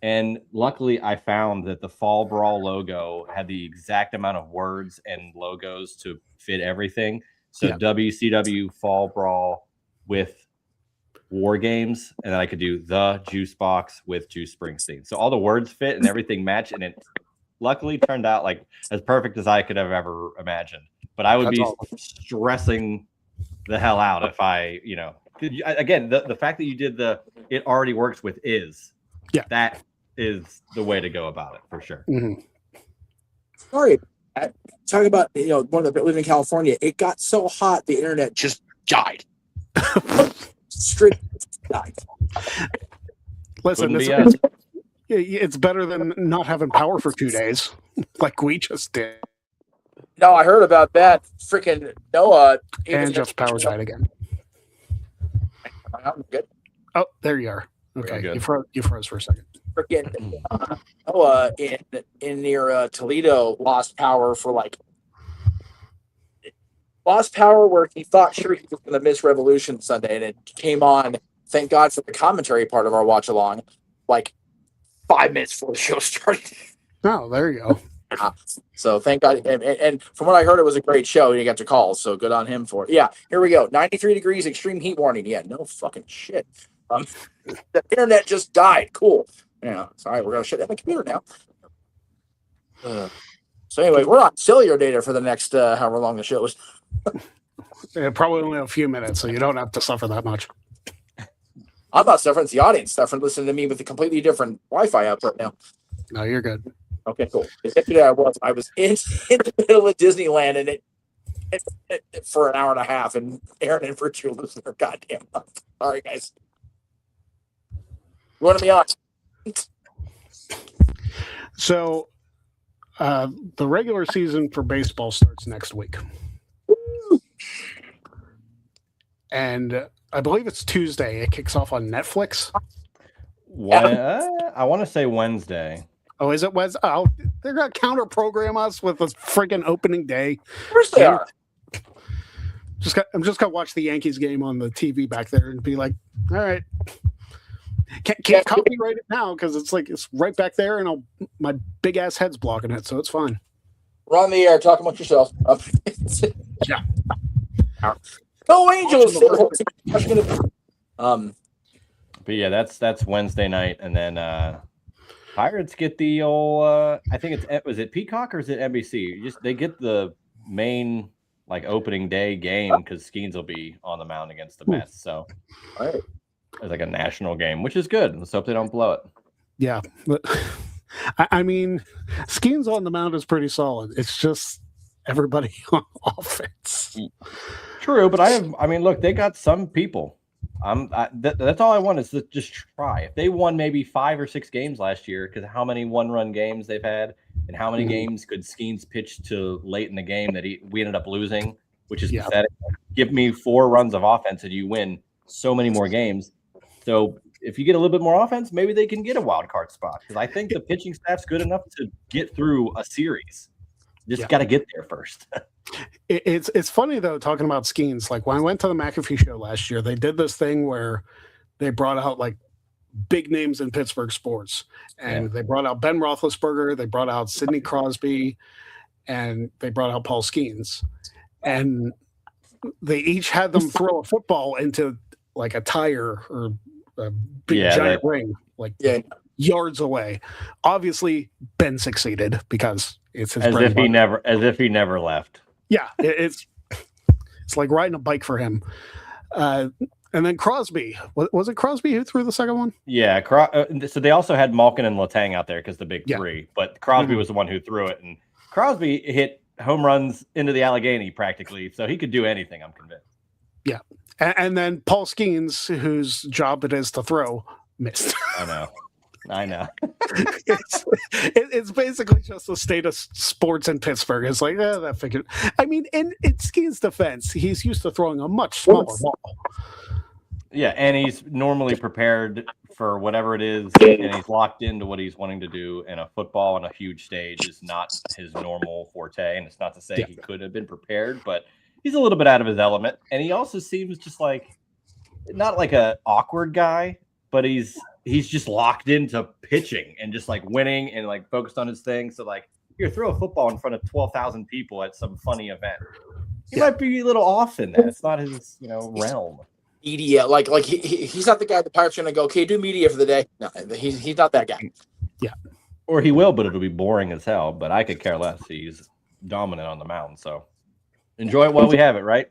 Speaker 4: And luckily, I found that the Fall Brawl logo had the exact amount of words and logos to fit everything. So WCW Fall Brawl with War Games, and then I could do the Juice Box with Juice Springsteen. So all the words fit and everything matched, and it luckily turned out as perfect as I could have ever imagined. But I would stressing the hell out if I, again, the fact that you did it already works with that is the way to go about it for sure.
Speaker 2: Mm-hmm. Sorry, talking about one of the living in California, it got so hot the internet just died. Straight died.
Speaker 1: Listen, it's better than not having power for 2 days, like we just did.
Speaker 2: No, I heard about that. Freaking Noah.
Speaker 1: And Jeff's power died again.
Speaker 2: I'm good.
Speaker 1: Oh, there you are. Okay, you froze for a second.
Speaker 2: Freaking Noah in near Toledo lost power for where he thought he was going to miss Revolution Sunday, and it came on. Thank God for the commentary part of our watch along, 5 minutes before the show started.
Speaker 1: Oh, there you go.
Speaker 2: So thank God. And from what I heard, it was a great show. He got your calls, so good on him for it. Yeah, here we go. 93 degrees, extreme heat warning. Yeah, no fucking shit. The internet just died. Cool. Yeah, sorry, we're gonna shut down the computer now. So anyway, we're on cellular data for the next however long the show is.
Speaker 1: Probably only a few minutes, so you don't have to suffer that much.
Speaker 2: I'm not suffering. It's the audience suffering listening to me with a completely different Wi-Fi output now.
Speaker 1: No, you're good.
Speaker 2: Okay, cool. Yesterday I was in the middle of Disneyland, and it for an hour and a half, and Aaron and Rich were losing their goddamn mind. Sorry, guys. You want to be on?
Speaker 1: So, the regular season for baseball starts next week. And I believe it's Tuesday. It kicks off on Netflix.
Speaker 4: I want to say Wednesday.
Speaker 1: Oh, is it Wednesday? Oh, they're going to counter program us with a freaking opening day.
Speaker 2: Of course they are.
Speaker 1: I'm just going to watch the Yankees game on the TV back there and be like, all right. Can't copyright it now because it's right back there, and my big ass head's blocking it, so it's fine.
Speaker 2: We're on the air. Talk amongst yourself.
Speaker 1: Yeah.
Speaker 2: Go Angels!
Speaker 4: But yeah, that's Wednesday night, and then Pirates get the old. I think was it Peacock or is it NBC? They get the main like opening day game because Skeens will be on the mound against the Mets. So
Speaker 2: right.
Speaker 4: It's like a national game, which is good. Let's hope they don't blow it.
Speaker 1: Yeah, but I mean, Skeens on the mound is pretty solid. It's just everybody on offense.
Speaker 4: True, but I mean, look, they got some people. That's all I want is to just try. If they won maybe 5 or 6 games last year, because how many one-run games they've had, and how many games could Skeens pitch to late in the game that we ended up losing, which is pathetic. Give me 4 runs of offense and you win so many more games. So if you get a little bit more offense, maybe they can get a wild card spot. Because I think the pitching staff's good enough to get through a series. Just got to get there first.
Speaker 1: It's funny though, talking about Skeens. Like when I went to the McAfee show last year, they did this thing where they brought out like big names in Pittsburgh sports, and they brought out Ben Roethlisberger, they brought out Sidney Crosby, and they brought out Paul Skeens, and they each had them throw a football into like a tire or a big giant ring, like yards away. Obviously, Ben succeeded because it's his
Speaker 4: as if he never left.
Speaker 1: Yeah, it's like riding a bike for him. And then Crosby, was it Crosby who threw the second one?
Speaker 4: Yeah, so they also had Malkin and Letang out there because the big three, but Crosby was the one who threw it, and Crosby hit home runs into the Allegheny practically, so he could do anything, I'm convinced.
Speaker 1: Yeah, and then Paul Skeens, whose job it is to throw, missed.
Speaker 4: I know.
Speaker 1: It's basically just the state of sports in Pittsburgh. It's like, that figured. I mean, in Skeens' defense, he's used to throwing a much smaller ball.
Speaker 4: Yeah, and he's normally prepared for whatever it is, and he's locked into what he's wanting to do. And a football on a huge stage is not his normal forte. And it's not to say he could have been prepared, but he's a little bit out of his element. And he also seems just like not like a awkward guy, but he's just locked into pitching and just like winning and like focused on his thing. So like, here, throw a football in front of 12,000 people at some funny event. He might be a little off in that. It's not his, realm.
Speaker 2: Media, like he's not the guy the Pirates are going to go, okay, do media for the day. No, he's not that guy.
Speaker 1: Yeah.
Speaker 4: Or he will, but it'll be boring as hell. But I could care less. He's dominant on the mound. So enjoy it while we have it, right?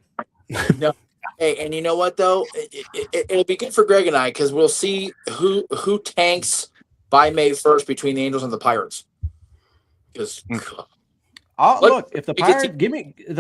Speaker 2: No. Hey, and you know what though? It'll be good for Greg and I because we'll see who tanks by May 1st between the Angels and the Pirates. Because
Speaker 4: look, if the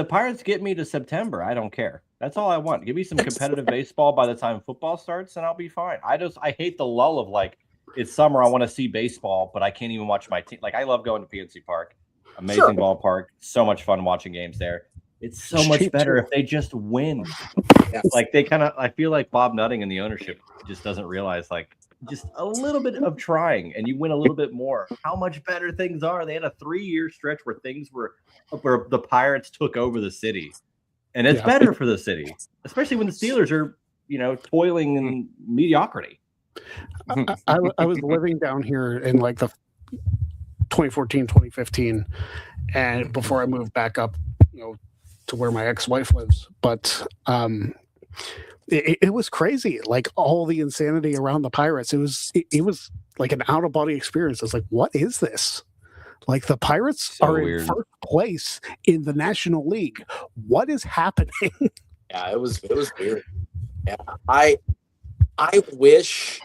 Speaker 4: Pirates get me to September, I don't care. That's all I want. Give me some competitive baseball by the time football starts, and I'll be fine. I hate the lull of like it's summer. I want to see baseball, but I can't even watch my team. Like I love going to PNC Park, amazing ballpark, so much fun watching games there. It's so much better if they just win. Like I feel like Bob Nutting and the ownership just doesn't realize like just a little bit of trying and you win a little bit more. How much better things are. They had a 3-year stretch where where the Pirates took over the city. And it's better for the city, especially when the Steelers are, toiling in mediocrity.
Speaker 1: I was living down here in like the 2014, 2015, and before I moved back up, to where my ex-wife lives. But it was crazy, like all the insanity around the Pirates. It was like an out-of-body experience. I was like, what is this? Like the Pirates are in first place in the National League. What is happening?
Speaker 2: Yeah, it was weird. Yeah, I wish,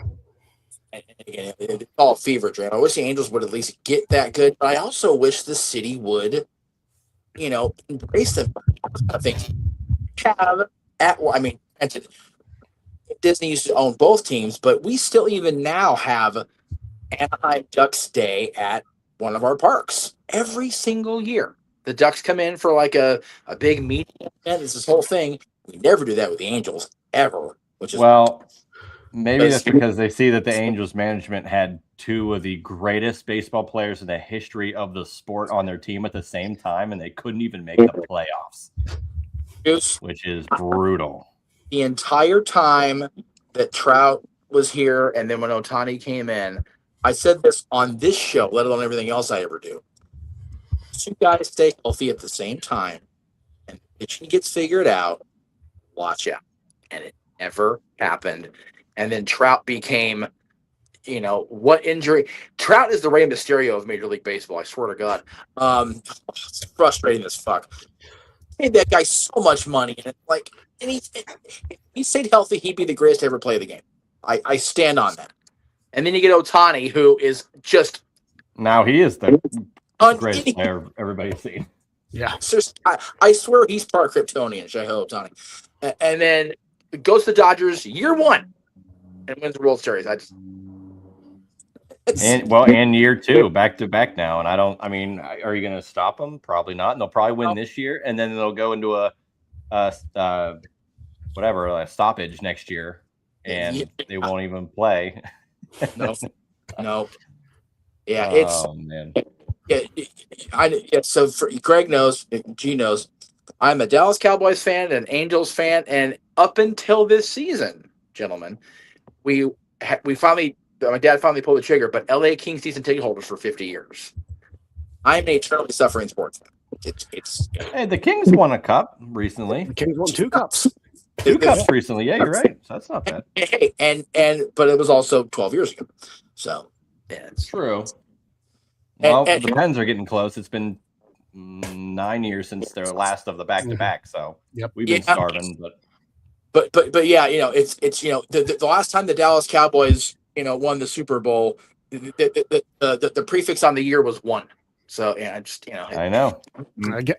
Speaker 2: and again, it's all a fever dream. I wish the Angels would at least get that good. But I also wish the city would, embrace them. I think Disney used to own both teams, but we still even now have Anaheim Ducks Day at one of our parks every single year. The Ducks come in for like a big meeting event. It's this whole thing. We never do that with the Angels ever, which is
Speaker 4: maybe that's because they see that the Angels management had 2 of the greatest baseball players in the history of the sport on their team at the same time, and they couldn't even make the playoffs, which is brutal.
Speaker 2: The entire time that Trout was here, and then when Ohtani came in, I said this on this show, let alone everything else I ever do. 2 guys stay healthy at the same time, and pitching gets figured out. watch out. And it never happened. And then Trout became, what injury? Trout is the Rey Mysterio of Major League Baseball, I swear to God. It's frustrating as fuck. Paid that guy so much money. And if he stayed healthy, he'd be the greatest to ever play the game. I stand on that. And then you get Ohtani, who is just...
Speaker 4: Now he is the greatest player everybody's seen.
Speaker 1: Yeah.
Speaker 2: I swear he's part Kryptonian, Shohei Ohtani. And then goes to the Dodgers year one and wins the World Series.
Speaker 4: And year two, back to back now. And are you going to stop them? Probably not. And they'll probably win this year. And then they'll go into a stoppage next year. And they won't even play.
Speaker 2: No. Yeah, man. Yeah, so Greg knows, G knows, I'm a Dallas Cowboys fan, an Angels fan, and up until this season, gentlemen, my dad finally pulled the trigger, but LA Kings season ticket holders for 50 years. I'm an eternally suffering sports fan.
Speaker 4: Hey, the Kings won a cup recently.
Speaker 1: The Kings won 2 cups.
Speaker 4: 2 cups recently. Yeah, you're right. So that's not bad.
Speaker 2: Hey, but it was also 12 years ago. So yeah, it's
Speaker 4: true. Well, the Pens are getting close. It's been 9 years since their last of the back-to-back. So we've been starving,
Speaker 2: but yeah, it's the last time the Dallas Cowboys won the Super Bowl, the prefix on the year was 1. So yeah,
Speaker 4: I know.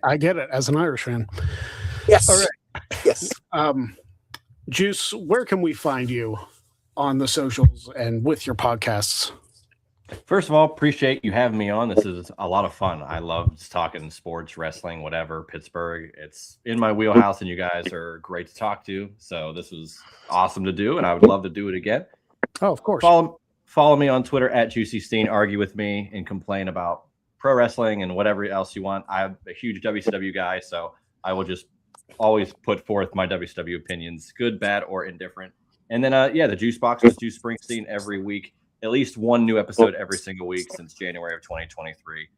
Speaker 1: I get it as an Irish fan.
Speaker 2: Yes.
Speaker 1: All right.
Speaker 2: Yes.
Speaker 1: Juice, where can we find you on the socials and with your podcasts?
Speaker 4: First of all, appreciate you having me on. This is a lot of fun. I love talking sports, wrestling, whatever, Pittsburgh. It's in my wheelhouse, and you guys are great to talk to. So this was awesome to do, and I would love to do it again.
Speaker 1: Oh, of course.
Speaker 4: Follow me on Twitter at JuicySteen. Argue with me and complain about pro wrestling and whatever else you want. I'm a huge WCW guy, so I will just always put forth my WCW opinions, good, bad, or indifferent. And then, the Juice Box with Juice Springsteen every week. At least one new episode every single week since January of 2023.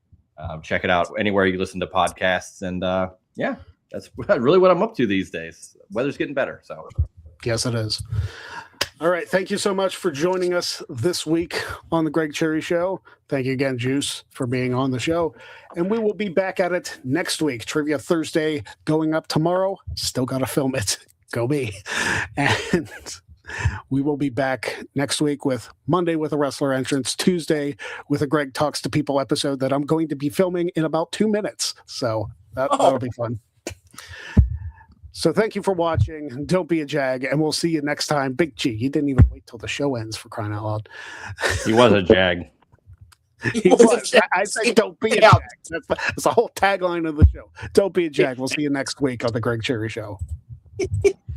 Speaker 4: Check it out anywhere you listen to podcasts. And that's really what I'm up to these days. Weather's getting better. So
Speaker 1: yes, it is. All right. Thank you so much for joining us this week on the Greg Cherry Show. Thank you again, Juice, for being on the show. And we will be back at it next week. Trivia Thursday going up tomorrow. Still got to film it. Go me. And we will be back next week with Monday with a wrestler entrance, Tuesday with a Greg Talks to People episode that I'm going to be filming in about 2 minutes. So that'll be fun. So thank you for watching. Don't be a jag, and we'll see you next time. Big G, he didn't even wait till the show ends, for crying out loud.
Speaker 4: He was a jag.
Speaker 1: He was. I say don't be a jag. That's the whole tagline of the show. Don't be a jag. We'll see you next week on the Greg Cherry Show.